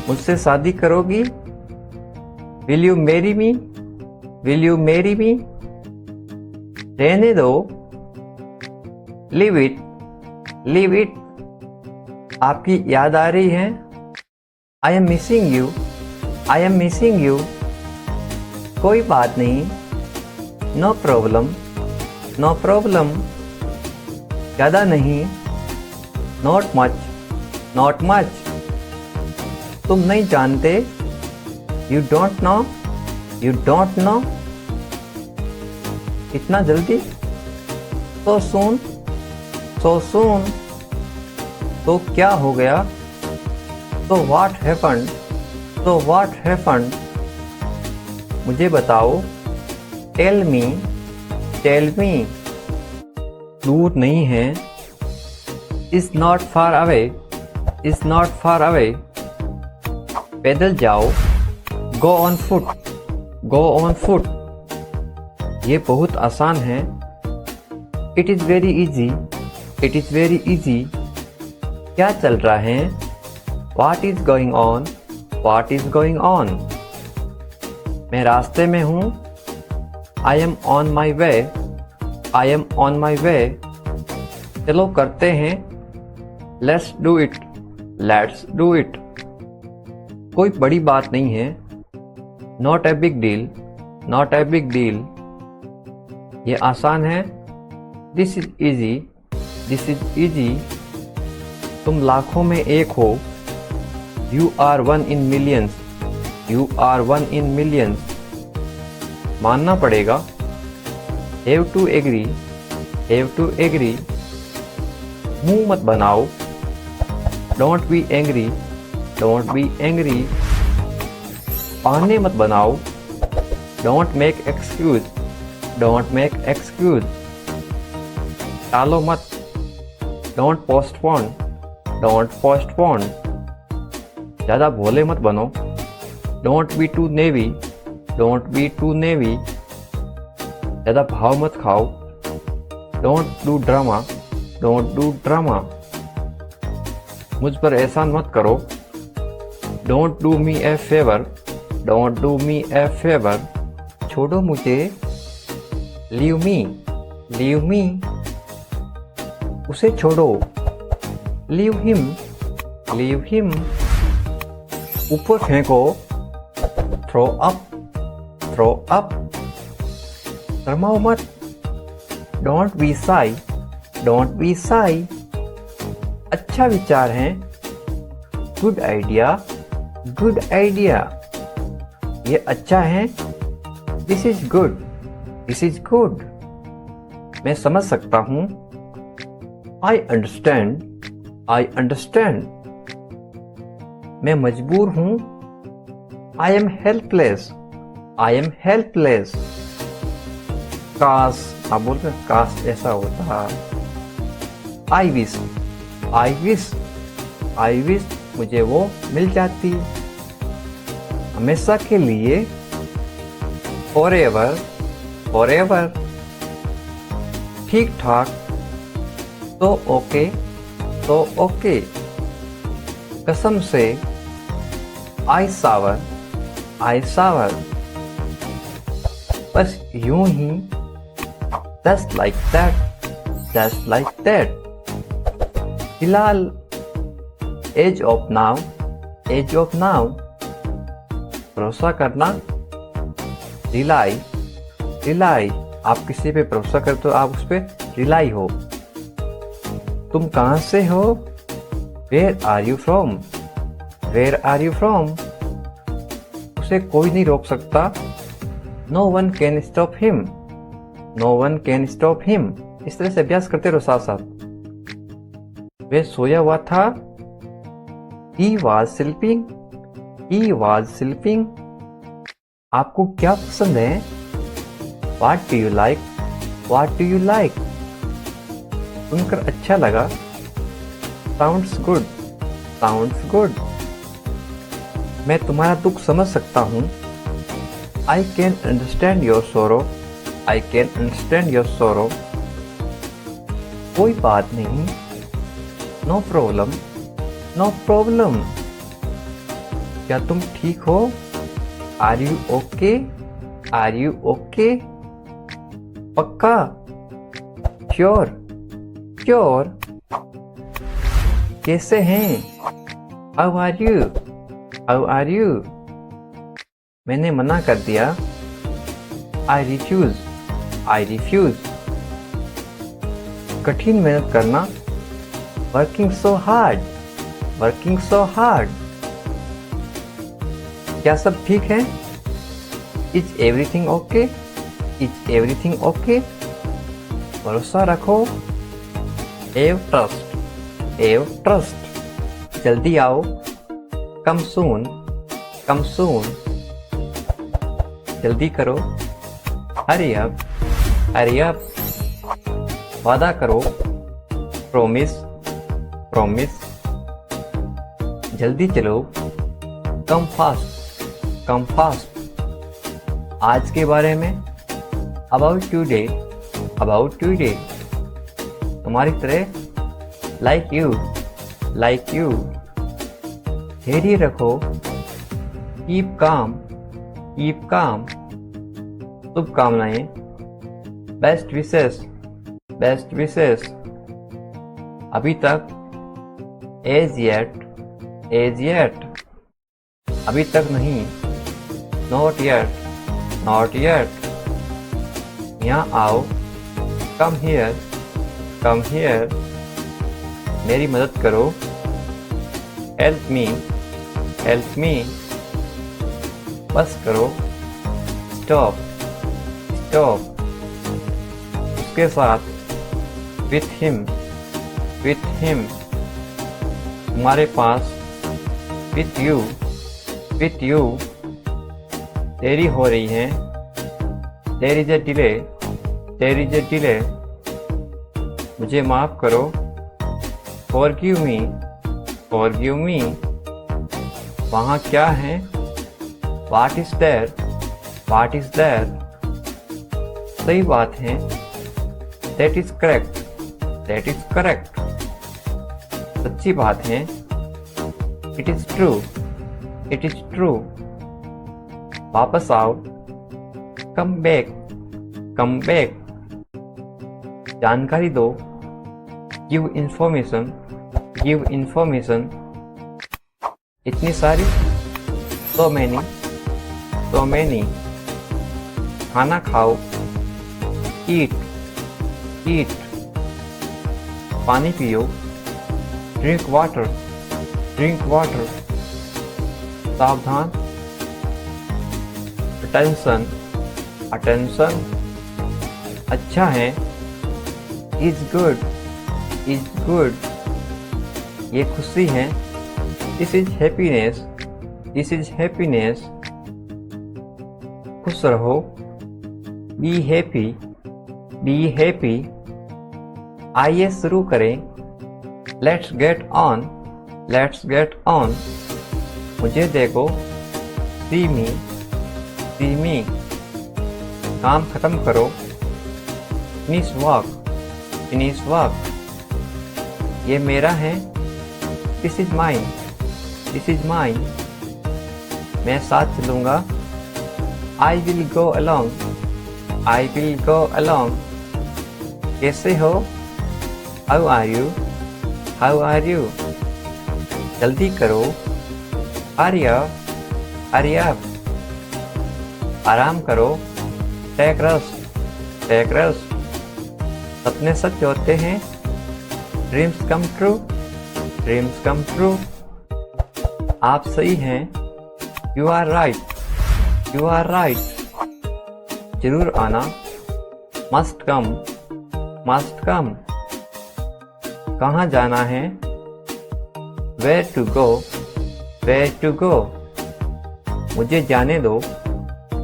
मुझसे शादी करोगी? Will you marry me? Will you marry me? रहने दो. Leave it. Leave it. आपकी याद आ रही है? I am missing you, I am missing you. कोई बात नहीं, नो प्रॉब्लम, नो प्रॉब्लम। ज़्यादा नहीं, नॉट मच, नॉट मच। तुम नहीं जानते, you don't know, you don't know. इतना जल्दी, सो सून, सो सून। तो क्या हो गया? तो व्हाट हैपेंड, तो व्हाट हैपेंड। मुझे बताओ, टेल मी, टेल मी। दूर नहीं है, is not far away, is not far away. पैदल जाओ, go on foot, go on foot. ये बहुत आसान है, it is very easy, it is very easy. क्या चल रहा है? What is going on, what is going on. मैं रास्ते में हूँ, I M on my way, I am on my way. चलो करते हैं, let's do it, let's do it. कोई बड़ी बात नहीं है, not a big deal, not a big deal. ये आसान है, this is easy, this is easy. तुम लाखों में एक हो, you are one in millions, you are one in millions. मानना पड़ेगा, have to agree, have to agree. मुंह मत बनाओ, don't be angry, don't be angry. बहाने मत बनाओ, don't make excuse, don't make excuse. टालो मत, डोंट पोस्टपोन, डोंट पोस्टपोन। ज़्यादा भोले मत बनो, don't be too naive, don't be too naive. ज़्यादा भाव मत खाओ, don't do drama, don't do drama. मुझ पर एहसान मत करो, don't do me a favour, don't do me a favour. छोड़ो मुझे, लीव मी, लीव मी। उसे छोड़ो, लीव हिम, लीव हिम। ऊपर फेंको, थ्रो अप, थ्रो अप। शर्माओ मत, don't be Sai, don't be Sai. अच्छा विचार है, गुड आइडिया, गुड आइडिया। ये अच्छा है, this is good, this is good. मैं समझ सकता हूँ, आई अंडरस्टैंड, आई अंडरस्टैंड। मैं मजबूर हूँ, I am helpless, I am helpless. काश, आप बोल रहे काश ऐसा होता। I wish, I wish, I wish मुझे वो मिल जाती। हमेशा के लिए, फॉरएवर, फॉरएवर। ठीक ठाक, तो ओके, तो ओके। कसम से, आई सावर, आई सावर। बस यूं ही, just like that, just like that. फिलहाल, as of now, as of now. भरोसा करना, रिलाई, रिलाई। आप किसी पे भरोसा करते हो, आप उस पर रिलाई हो। तुम कहाँ से हो? Where are you from, where are you from. उसे कोई नहीं रोक सकता, no one can stop him, no one can stop him. इस तरह से अभ्यास करते रहो साथ साथ। वह सोया हुआ था, he was sleeping, he was sleeping. आपको क्या पसंद है? What do you like, what do you like. सुनकर अच्छा लगा, साउंड्स गुड, साउंड्स गुड। मैं तुम्हारा दुख समझ सकता हूँ, आई कैन अंडरस्टैंड योर सोरो, आई कैन अंडरस्टैंड योर सोरो। कोई बात नहीं, नो प्रॉब्लम, नो प्रॉब्लम। क्या तुम ठीक हो? Are you okay, are you okay. पक्का, श्योर, श्योर। कैसे हैं? How are you? How are you? मैंने मना कर दिया। I refuse. I refuse. कठिन मेहनत करना। Working so hard. Working so hard. क्या सब ठीक है? Is everything okay? Is everything okay? भरोसा रखो। Have trust. Have trust. जल्दी आओ। Come soon. Come soon. जल्दी करो। Hurry up. Hurry up. वादा करो। प्रॉमिस। प्रॉमिस। जल्दी चलो। Come fast. Come fast. आज के बारे में। About today. About today. तुम्हारी तरह। Like you. Like you. धैर्य रखो। Keep calm. Keep calm. शुभकामनाएं। Best wishes. Best wishes. अभी तक। As yet. As yet. अभी तक नहीं। Not yet. Not yet. यहाँ आओ। Come here. Come here. मेरी मदद करो। Help me. Help me. बस करो। स्टॉप। स्टॉप। उसके साथ। With him. With him. तुम्हारे पास। With you. With you. देरी हो रही है। There is a delay. There is a delay. मुझे माफ करो। Forgive me. Forgive me. वहाँ क्या है? What is there? What is there? सही बात है। That is correct. That is correct. सच्ची बात है। It is true. It is true. वापस आओ। Come back. Come back. जानकारी दो। Give information. Give information. इतनी सारी। So many. So many. खाना खाओ। ईट। ईट। पानी पियो। Drink water. Drink water. सावधान। अटेंशन। अटेंशन। अच्छा है। Is good. Is good. ये खुशी है। This is happiness. This is happiness. खुश रहो। Be happy. Be happy. आइए शुरू करें। Let's get on. Let's get on. मुझे देखो। सी मी। सी मी। काम खत्म करो। Finish work. Finish work. ये मेरा है। This is mine. This is mine. मैं साथ चलूंगा। I will go along. I will go along. कैसे हो? How are you? How are you? जल्दी करो। Hurry up. Hurry up. आराम करो। Take rest. Take rest. सपने सच होते हैं। Dreams come true. Dreams come true. आप सही हैं। You are right. You are right. जरूर आना। Must come. Must come. कहाँ जाना है? Where to go. Where to go. मुझे जाने दो।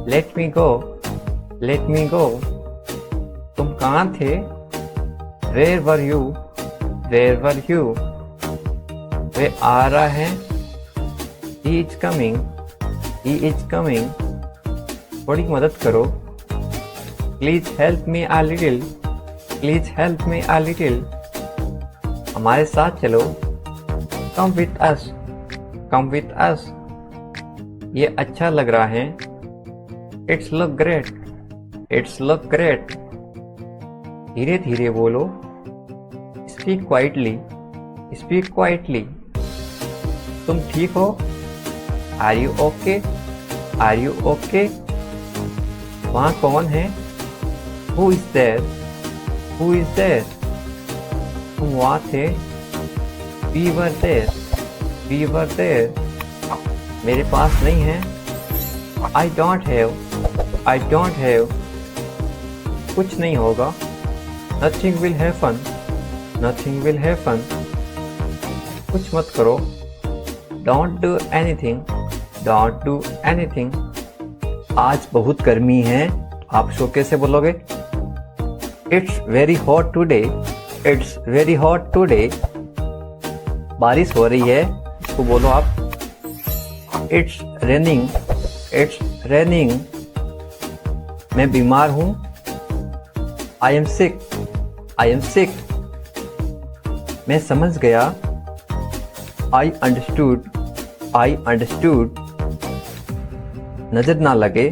Let me go. Let me go. तुम कहाँ थे? Where were you? Where were you? वे आ रहा है। He is coming. He is coming. थोड़ी मदद करो। Please help me a little. Please help me a little. हमारे साथ चलो। Come with us. Come with us. ये अच्छा लग रहा है। It's look great. It's look great. धीरे धीरे बोलो। Speak quietly. Speak quietly. तुम ठीक हो? Are you okay? Are you okay? वहाँ कौन है? Who is there? Who is there? तुम वहाँ थे? We were there. We were there. मेरे पास नहीं है। I don't have. I don't have. कुछ नहीं होगा। Nothing will happen. Nothing will happen. कुछ मत करो। Don't do anything. Don't do anything. आज बहुत गर्मी है। आप शो कैसे बोलोगे? It's very hot today. It's very hot today. बारिश हो रही है, इसको बोलो आप। It's raining. It's raining. मैं बीमार हूँ। I am sick. I am sick. मैं समझ गया। I understood. I understood. नजर ना लगे।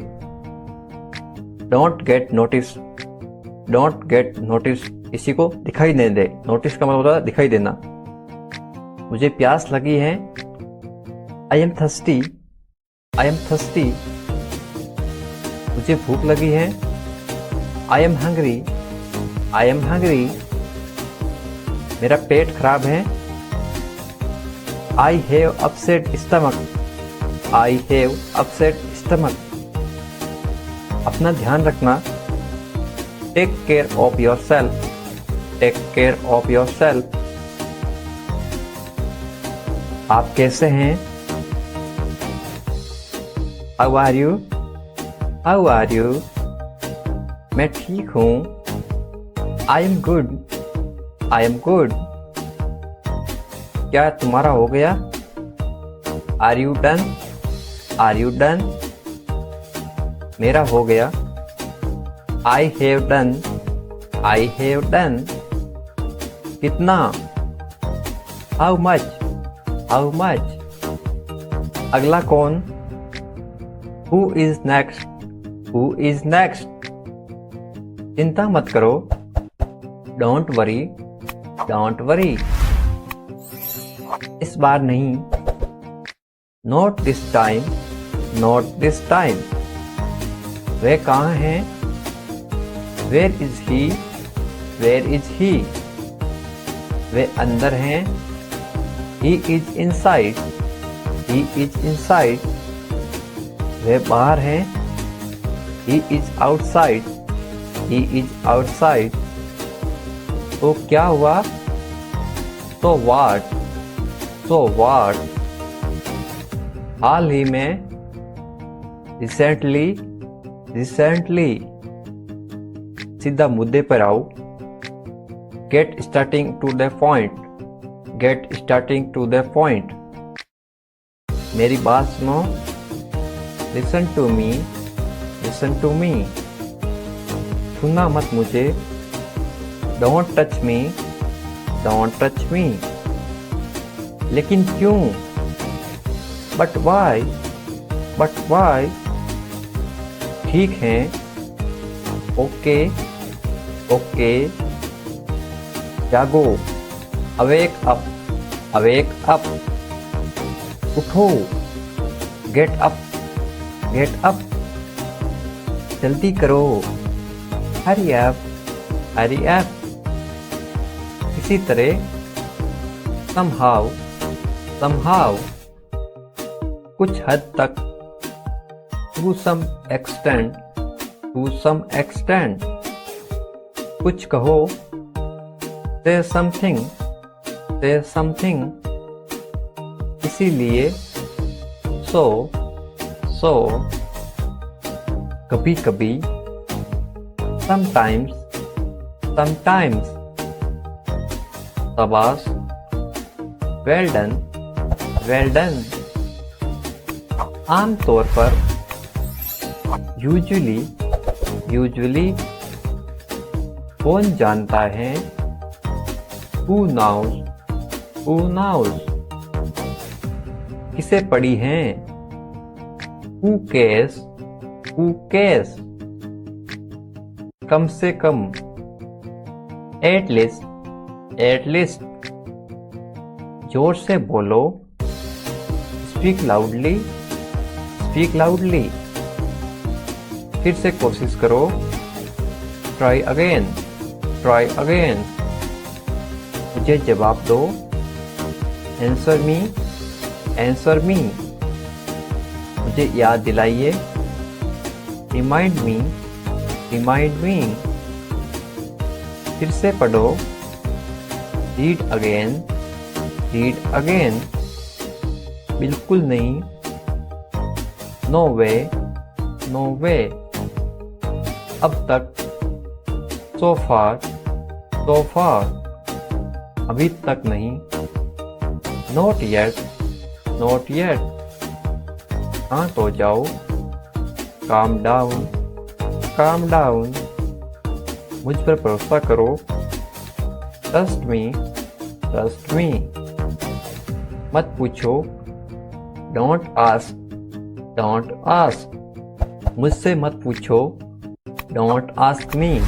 Don't get notice. Don't get notice. किसी को दिखाई नहीं दे। नोटिस का मतलब होता है दिखाई देना। मुझे प्यास लगी है। I am thirsty. I am thirsty. मुझे भूख लगी है। I am hungry. I am hungry. मेरा पेट खराब है। I have upset stomach. I have upset stomach. अपना ध्यान रखना। Take care of yourself. Take care of yourself. आप कैसे हैं? How are you? How are you? मैं ठीक हूँ। I am good. I am good. क्या तुम्हारा हो गया? Are you done? Are you done? मेरा हो गया। I have done. I have done. कितना? How much? How much? अगला कौन? Who is next? Who is next? चिंता मत करो। Don't worry. Don't worry. इस बार नहीं। Not this time. Not this time. वे कहाँ हैं? Where is he? Where is he? वे अंदर हैं। He is inside. He is inside. वे बाहर हैं। He is outside. He is outside. तो क्या हुआ? तो व्हाट? तो व्हाट? हाल ही में। रिसेंटली। रिसेंटली। सीधा मुद्दे पर आओ। Get starting to the point. Get starting to the point. मेरी बात सुनो। Listen to me. Listen to me. छूना मत मुझे। Don't touch me. Don't touch me. लेकिन क्यों? But why? But why? ठीक है। ओके। ओके। जागो। Awake up. Awake up. उठो। Get up. Get up. जल्दी करो। Hurry up. Hurry up. इसी तरह। somehow। somehow। कुछ हद तक। to some extent। to some extent। कुछ कहो। say something। say something। इसीलिए। so। so। कभी कभी। sometimes। sometimes। शाबाश। well done। well done। आमतौर पर। usually। usually। कौन जानता है? who knows। who knows। किसे पढ़ी हैं? who cares। who cares। कम से कम। at least। at least। जोर से बोलो, स्पीक लाउडली, स्पीक लाउडली। फिर से कोशिश करो, ट्राई अगेन, ट्राई अगेन। मुझे जवाब दो, आंसर मी, आंसर मी। मुझे याद दिलाइए, रिमाइंड मी, रिमाइंड मी। फिर से पढ़ो, रीड अगेन, रीड अगेन। बिल्कुल नहीं, नो वे, नो वे। अब तक, सो फार, सो फार। अभी तक नहीं, नॉट येट, नॉट येट। शांत हो जाओ, काम डाउन, काम डाउन। मुझ पर भरोसा करो, ट्रस्ट मी, ट्रस्ट मी। मत पूछो, डोंट आस्क, डोंट आस्क। मुझसे मत पूछो, don't ask me,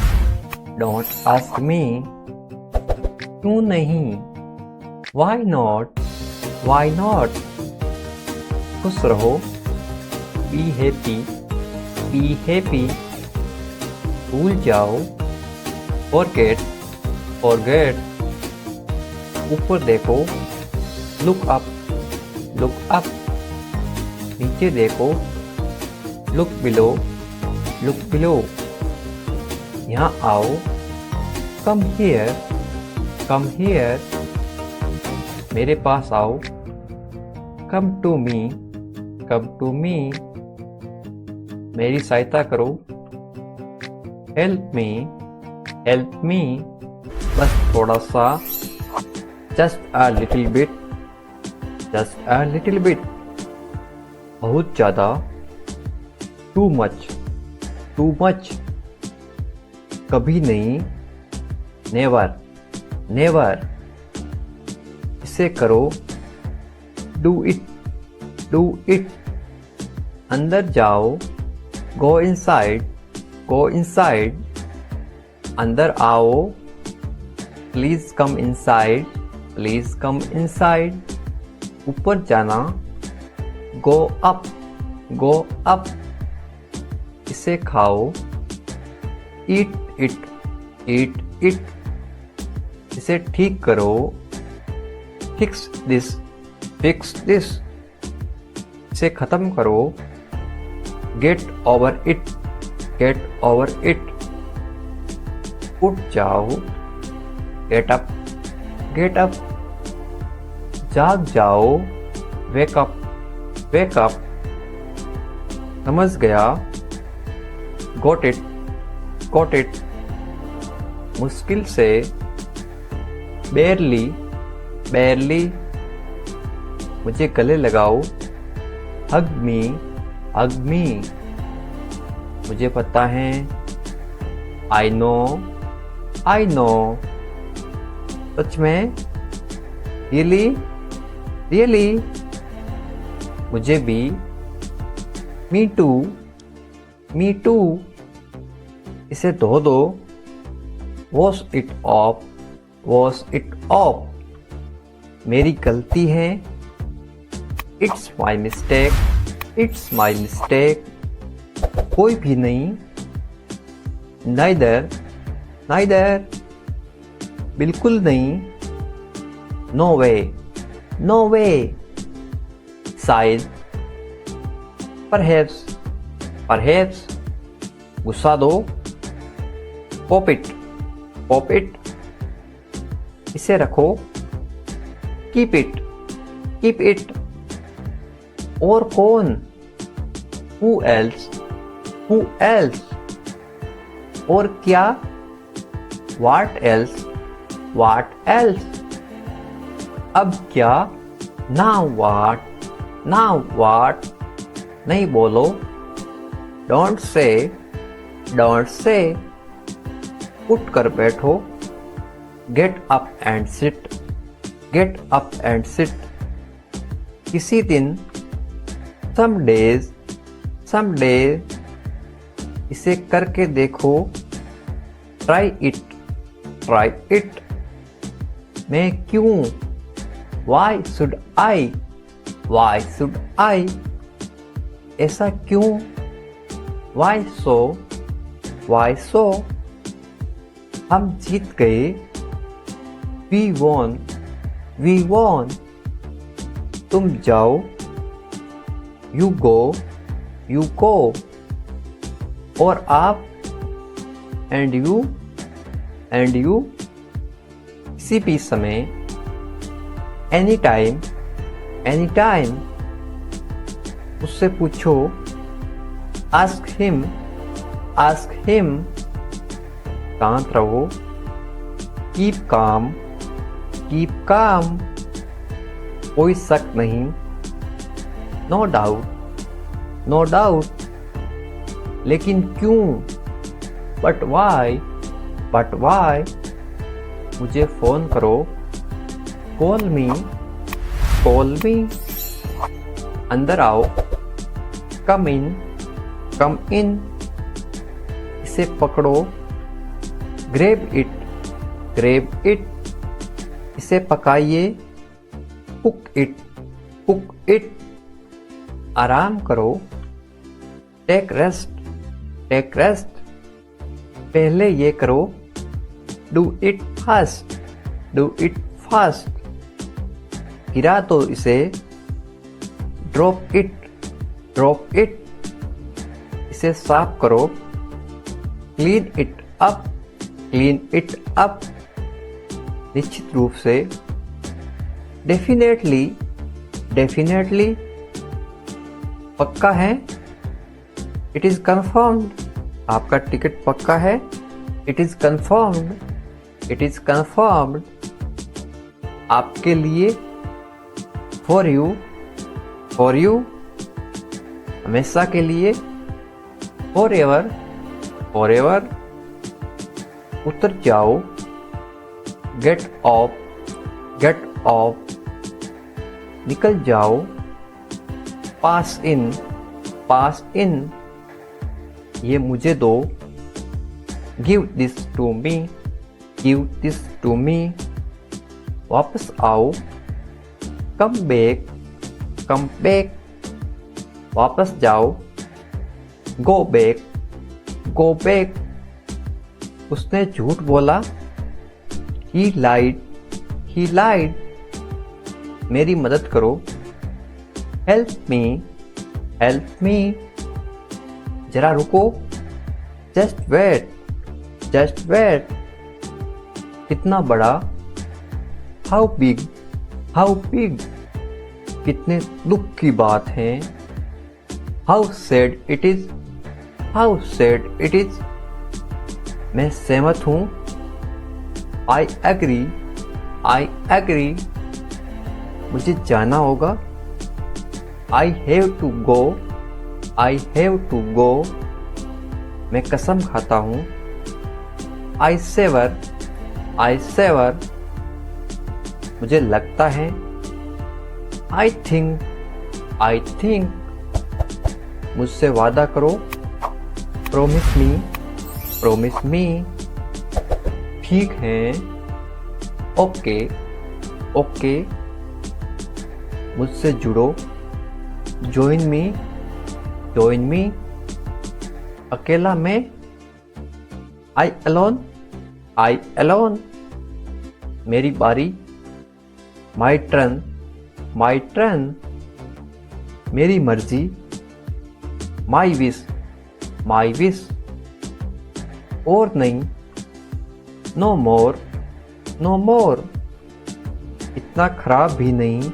don't ask me. क्यों नहीं, वाई नॉट, वाई नॉट। खुश रहो, बी हैप्पी, बी हैप्पी। भूल जाओ, फॉरगेट, फॉरगेट। ऊपर देखो, लुक अप, लुक अप। नीचे देखो, लुक बिलो, लुक बिलो। यहाँ आओ, कम हियर, कम हियर। मेरे पास आओ, come to me, come to me. मेरी सहायता करो, हेल्प मी, हेल्प मी। बस थोड़ा सा, just a little bit, just a little bit. बहुत ज़्यादा, टू मच, टू मच। कभी नहीं, नेवर, नेवर। इसे करो, डू इट, डू इट। अंदर जाओ, गो इनसाइड, गो इनसाइड। अंदर आओ, please come inside, please come inside. ऊपर जाना, गो अप, गो अप। इसे खाओ, ईट इट, ईट इट। इसे ठीक करो, फिक्स दिस, फिक्स दिस। इसे खत्म करो, get over it, get over it. उठ जाओ, गेट अप, गेट अप। जाग जाओ, वेक अप, वेक अप। समझ गया, गॉट इट, गॉट इट। मुश्किल से, बेरली, बेरली। मुझे गले लगाओ, हग मी, हग मी। मुझे पता है, आई नो, आई नो। सच में, रियली, रियली। मुझे भी, मी टू, मी टू। इसे धो दो, wash it of, wash it of. मेरी गलती है, it's my mistake, it's my mistake. कोई भी नहीं, नाइदर, नाइदर। बिल्कुल नहीं, नो वे, नो वे। शायद, परहैप्स, परहैप्स। गुस्सा दो, पॉप इट, पॉप इट। इसे रखो, कीप इट, कीप इट। और कौन, हु एल्स, हु एल्स। और क्या, व्हाट एल्स, व्हाट एल्स। अब क्या, नाउ व्हाट, नाउ व्हाट। नहीं बोलो, डोंट से, डोंट से। उठ कर बैठो, get up and sit, get up and sit. किसी दिन, सम डेज, सम डेज। इसे करके देखो, ट्राई इट, ट्राई इट। मैं क्यों, Why should I? Why should I? ऐसा क्यों? Why so? Why so? हम जीत गए। We won. We won. तुम जाओ। You go. You go. और आप। And you. And you. किसी भी समय। Anytime. Anytime. उससे पूछो। Ask him. Ask him. शांत रहो। Keep calm. Keep calm. कोई शक नहीं। No doubt. No doubt. लेकिन क्यों? But why? But why? मुझे फोन करो। Call me. Call me. अंदर आओ। Come in. Come in. इसे पकड़ो। Grab it. Grab it. इसे पकाइए। Cook it. Cook it. आराम करो। Take rest. Take rest. पहले ये करो। Do it fast. Do it fast. गिरा तो इसे। Drop it. Drop it. इसे साफ करो। Clean it up. Clean it up. निश्चित रूप से। Definitely. Definitely. पक्का है। It is confirmed. आपका टिकट पक्का है। It is confirmed. It is confirmed. आपके लिए। For you. For you. हमेशा के लिए। Forever. Forever. उतर जाओ। Get off. Get off. निकल जाओ। Pass in. Pass in. ये मुझे दो। Give this to me. Give this to me. वापस आओ। Come back. Come back. वापस जाओ। Go back. Go back. उसने झूठ बोला। He lied. He lied. मेरी मदद करो। Help me. Help me. जरा रुको। Just wait. Just wait. कितना बड़ा? How big? How big? कितने दुख की बात है। How sad it is? How sad it is? मैं सहमत हूँ। I agree. I agree. मुझे जाना होगा। I have to go. I have to go. मैं कसम खाता हूँ। I swear. I swear. मुझे लगता है। I think. I think. मुझसे वादा करो। Promise me. Promise me. ठीक है। ओके। ओके। मुझसे जुड़ो। Join me. Join me. अकेला मैं। I alone. I alone. मेरी बारी। My turn. My turn. मेरी मर्जी। My wish. My wish. और नहीं। No more. No more. इतना खराब भी नहीं।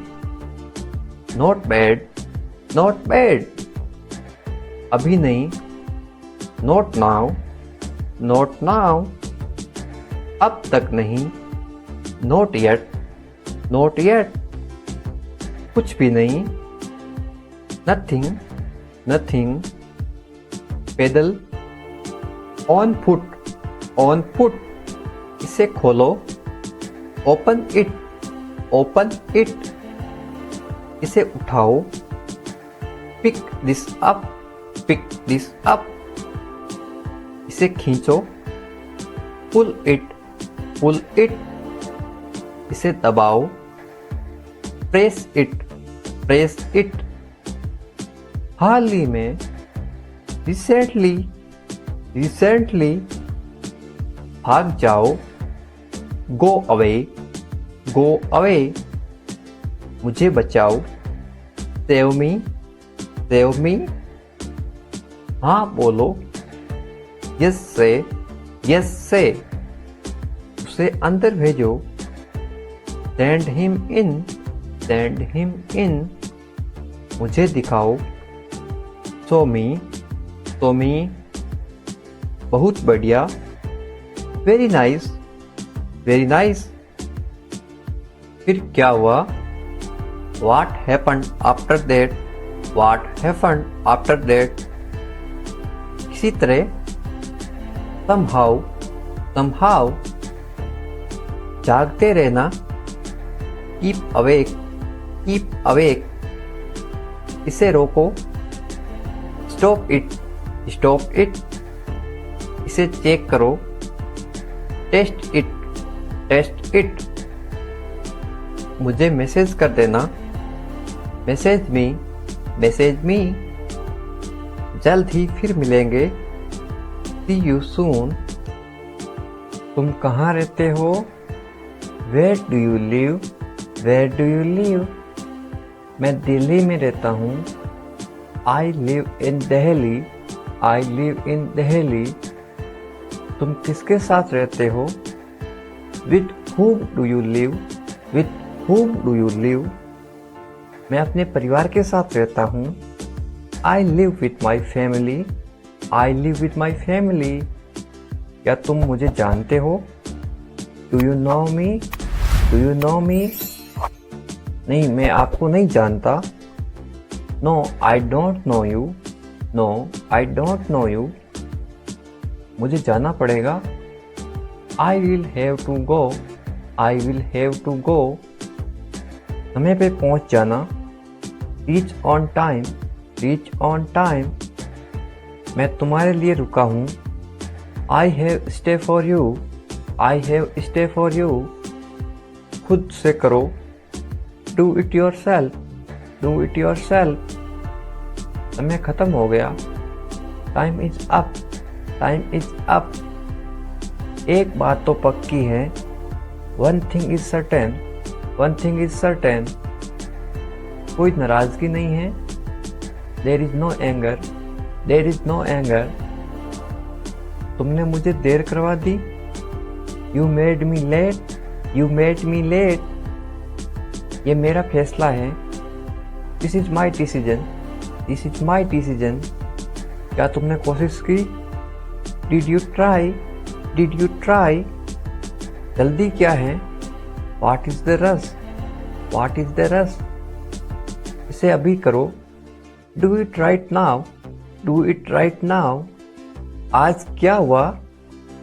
Not bad. Not bad. अभी नहीं। Not now. Not now. अब तक नहीं। Not yet. Not yet. कुछ भी नहीं। Nothing. Nothing. पैदल। On foot. On foot. इसे खोलो। Open it. Open it. इसे उठाओ। Pick this up. Pick this up. इसे खींचो। Pull it. Pull it. इसे दबाओ। Press it, press it. हाल ही में, रिसेंटली, रिसेंटली। भाग जाओ, गो अवे, गो अवे। मुझे बचाओ, सेव मी, सेव मी। हाँ बोलो, यस से, यस से। उसे अंदर भेजो, send him in, send him इन। मुझे दिखाओ, शो मी, शो मी। बहुत बढ़िया, वेरी नाइस, वेरी नाइस। फिर क्या हुआ? What happened after that? What happened after that? इसी तरह somehow, somehow। जागते रहना, keep awake, keep awake। इसे रोको, stop it, stop it। इसे चेक करो, टेस्ट इट, टेस्ट इट। मुझे मैसेज कर देना, मैसेज मी, मैसेज मी। जल्द ही फिर मिलेंगे, सी यू सून। तुम कहाँ रहते हो? Where do you live, where do you live. मैं दिल्ली में रहता हूँ, I live in Delhi, I live in Delhi. तुम किसके साथ रहते हो? With whom do you live, with whom do you live. मैं अपने परिवार के साथ रहता हूँ, I live with my family, I live with my family. क्या तुम मुझे जानते हो? Do you know me, do you know मी। नहीं, मैं आपको नहीं जानता। No I don't know you, no I don't know you. मुझे जाना पड़ेगा, I will have to go, I will have to go. समय पे पहुंच जाना, reach on time, reach on time. मैं तुम्हारे लिए रुका हूँ, I have stay for you, I have stay for you. खुद से करो, do it yourself, do it yourself. समय खत्म हो गया, time is up, time is up. एक बात तो पक्की है, one thing is certain, one thing is certain. कोई नाराजगी नहीं है, there is no anger, there is no anger. तुमने मुझे देर करवा दी, you made me late, you made me late. ये मेरा फैसला है, this is my decision, this is my decision. क्या तुमने कोशिश की? Did you try, did you try. जल्दी क्या है? What is the rush, what is the rush. इसे अभी करो, do it right now, do it right now. आज क्या हुआ?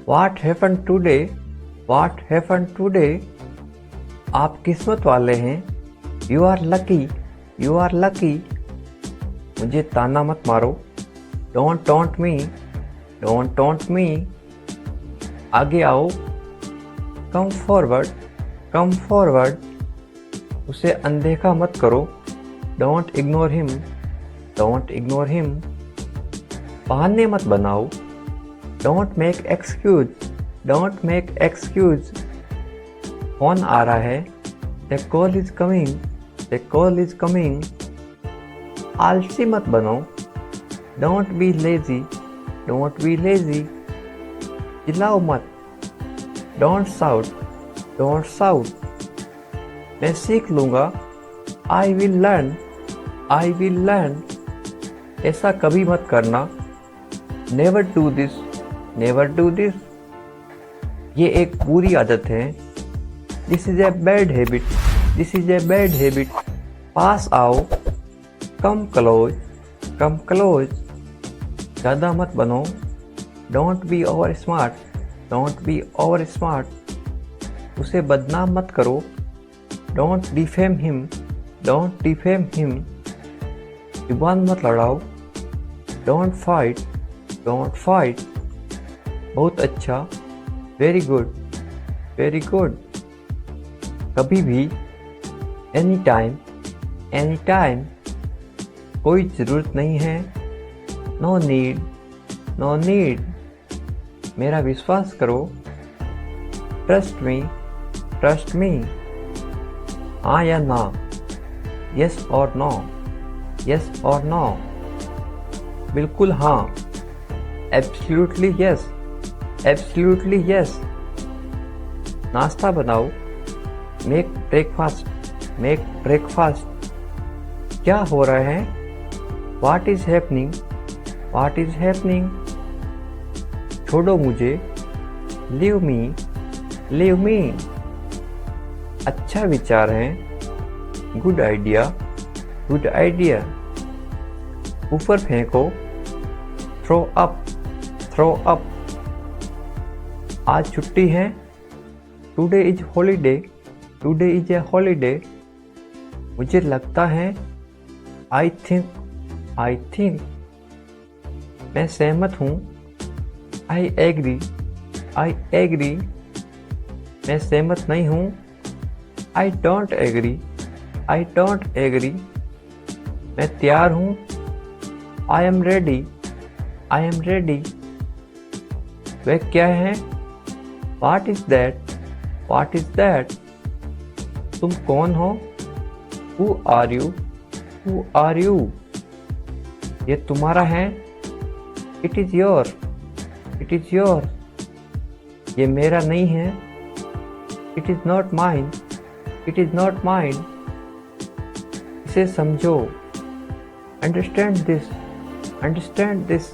What happen today, what happen today. आप किस्मत वाले हैं, you are lucky, you are lucky. मुझे ताना मत मारो, don't taunt me, don't taunt me. आगे आओ, कम फॉरवर्ड, कम फॉरवर्ड। उसे अनदेखा मत करो, don't ignore him, don't ignore him. बहाने मत बनाओ, don't make excuse, don't make excuse. Phone आ रहा है, the call is coming, the call is coming. आलसी मत बनो, don't be lazy, don't be lazy. चिल्लाओ मत, डोंट साउट, डोंट साउट। मैं सीख लूंगा, I will learn, I will learn. ऐसा कभी मत करना, never do this, never do this. ये एक बुरी आदत है, this is a bad habit, this is a bad habit. पास आओ, कम क्लोज, कम क्लोज। ज़्यादा मत बनो, don't be over smart, don't be over smart. उसे बदनाम मत करो, don't defame him, don't defame him. जुबान मत लड़ाओ, डोंट फाइट, डोंट फाइट। बहुत अच्छा, वेरी गुड, वेरी गुड। कभी भी एनी टाइम, एनी टाइम, कोई ज़रूरत नहीं है, नो नीड, नो नीड, मेरा विश्वास करो, ट्रस्ट मी, ट्रस्ट मी, हाँ या ना, यस और नो, यस और नो, बिल्कुल हाँ, एब्सोल्युटली यस, एब्सोल्युटली यस, नाश्ता बनाओ, मेक ब्रेकफास्ट, मेक ब्रेकफास्ट, क्या हो रहा है, what is happening, what is happening, छोड़ो मुझे, लीव मी, लीव मी, अच्छा विचार है, गुड आइडिया, गुड आइडिया, ऊपर फेंको, थ्रो अप, थ्रो अप, आज छुट्टी है, today is holiday, today is a holiday, मुझे लगता है, आई थिंक, आई थिंक, मैं सहमत हूँ, आई एग्री, आई एग्री, मैं सहमत नहीं हूँ, I don't agree, I don't agree, मैं तैयार हूँ, I am ready, I am ready, वह क्या है, what is that, what is that, तुम कौन हो, who are you, who are you, ये तुम्हारा है, it is your, it is your, ये मेरा नहीं है, it is not mine, it is not mine, इसे समझो, अंडरस्टैंड दिस, अंडरस्टैंड दिस,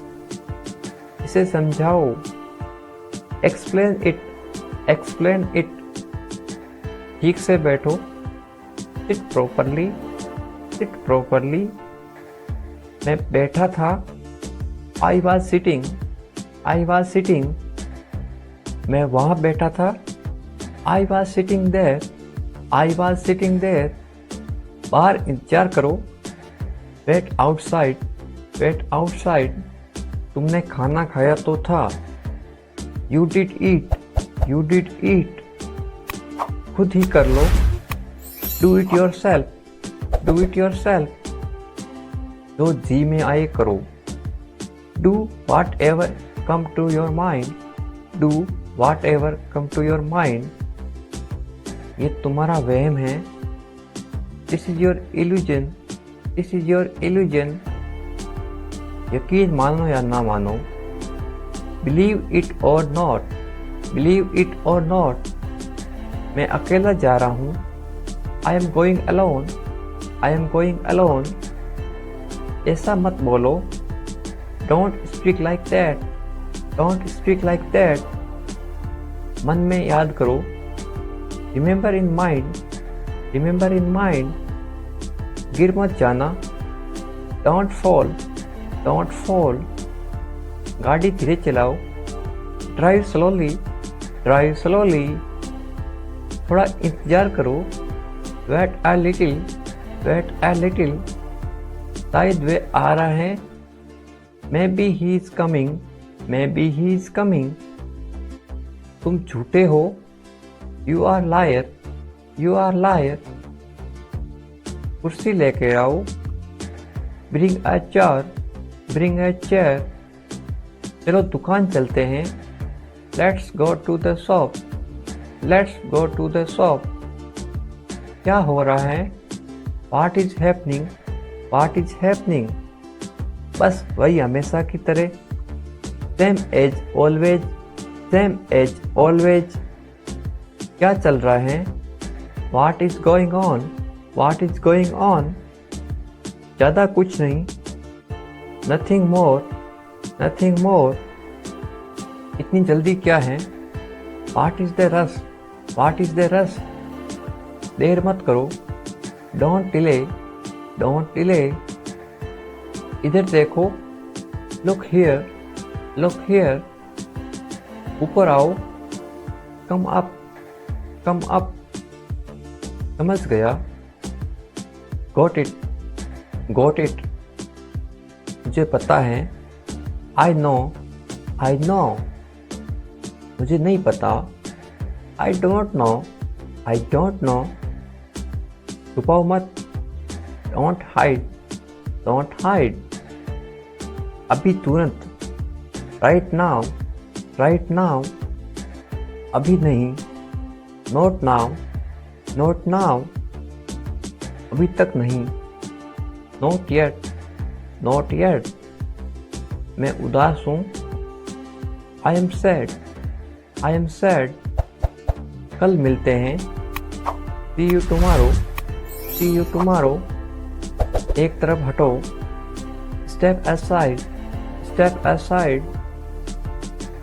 इसे समझाओ, एक्सप्लेन इट, एक्सप्लेन इट, ठीक से बैठो, सिट प्रॉपरली, सिट प्रॉपरली, मैं बैठा था, I was sitting, I was sitting, मैं वहाँ बैठा था, I was sitting there, I was sitting there, बाहर इंतजार करो, वेट आउटसाइड, वेट आउटसाइड, तुमने खाना खाया तो था, you did eat, you did eat, खुद ही कर लो, do it yourself, do it yourself, जो जी में आए करो, do whatever come to your mind, do whatever come to your mind, ये तुम्हारा वहम है, this is your illusion, this is your illusion, यकीन मानो या ना मानो, believe it or not, believe it or not, मैं अकेला जा रहा हूँ, I am going alone, I am going alone, ऐसा मत बोलो, don't speak like that, don't speak like that, मन में याद करो, remember in mind, remember in mind, गिर मत जाना, डोंट फॉल, डोंट फॉल, गाड़ी धीरे चलाओ, ड्राइव स्लोली, ड्राइव स्लोली, थोड़ा इंतजार करो, wait a little, wait a little, शायद वे आ रहा है, maybe he is coming, maybe he is coming, तुम झूठे हो, you are liar, you are liar, कुर्सी लेके आओ, bring a chair, bring a chair, चलो दुकान चलते हैं, let's go to the shop, let's go to the shop, क्या हो रहा है, what is happening, what is happening, बस वही हमेशा की तरह, same as always, same as always, क्या चल रहा है, what is going on, what is going on, ज़्यादा कुछ नहीं, नथिंग मोर, नथिंग मोर, इतनी जल्दी क्या है, what is the rush, what is the rush, देर मत करो, डोंट डिले, डोंट डिले, इधर देखो, लुक हियर, लुक हियर, ऊपर आओ, कम अप, कम अप, समझ गया, गॉट इट, गॉट इट, मुझे पता है, आई नो, आई नो, मुझे नहीं पता, I don't know, I don't know, छुपाओ मत, डोंट हाइड, डोंट हाइड। अभी तुरंत, राइट नाउ, राइट नाउ। अभी नहीं, नॉट नाउ, नॉट नाउ। अभी तक नहीं, नॉट येट, नॉट येट। मैं उदास हूँ, I am sad, I am sad. कल मिलते हैं, see you tomorrow, see you tomorrow. एक तरफ हटो, स्टेप असाइड, स्टेप असाइड।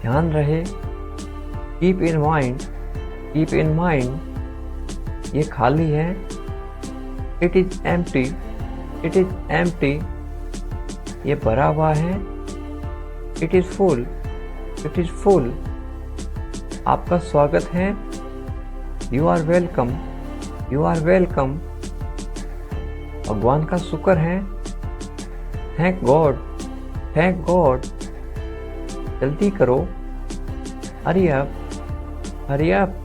ध्यान रहे, keep in mind, keep in mind. ये खाली है, it is empty, it is empty. ये भरा हुआ है, it is full, it is full. आपका स्वागत है, you are welcome, you are welcome. भगवान का शुक्र है, थैंक गॉड, थैंक गॉड। जल्दी करो, हरी अप, हरी अप।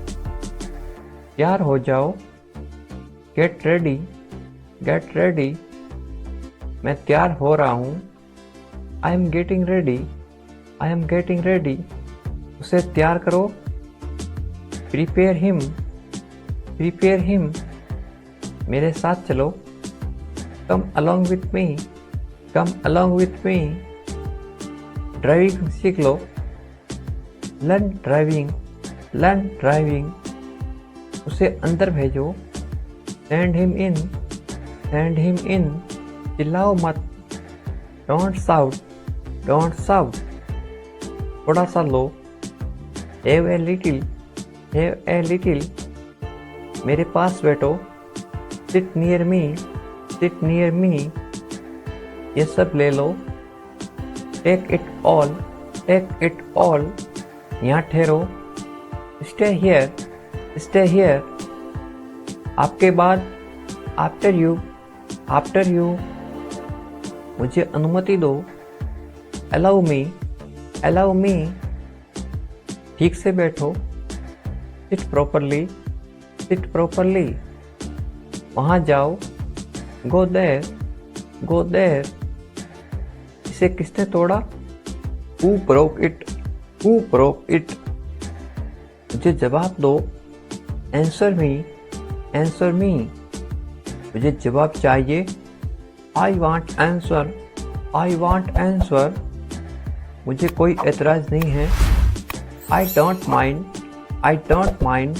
तैयार हो जाओ, गेट रेडी, गेट रेडी। मैं तैयार हो रहा हूँ, I am getting ready, I am getting ready. उसे तैयार करो, प्रिपेयर हिम, प्रिपेयर हिम। मेरे साथ चलो, come along with me, come along with me. Driving सीख लो, लर्न ड्राइविंग, लर्न ड्राइविंग। उसे अंदर भेजो, send him in, send him in. चिल्लाओ मत, डोंट शाउट, डोंट शाउट। थोड़ा सा लो, have a little, have a little. मेरे पास बैठो, sit near me, sit near me. ये सब ले लो, take it all, take it all. यहाँ ठहरो, स्टे हियर, स्टे हियर। आपके बाद, आफ्टर यू, आफ्टर यू। मुझे अनुमति दो, अलाउ मी, अलाउ मी। ठीक से बैठो, सिट प्रॉपरली, सिट प्रॉपरली। वहाँ जाओ, गो देयर, गो देयर। इसे किसने तोड़ा? Who broke it, who broke it? मुझे जवाब दो, आंसर मी, आंसर मी। मुझे जवाब चाहिए, I want answer, I want answer. मुझे कोई एतराज़ नहीं है, I don't mind, I don't mind.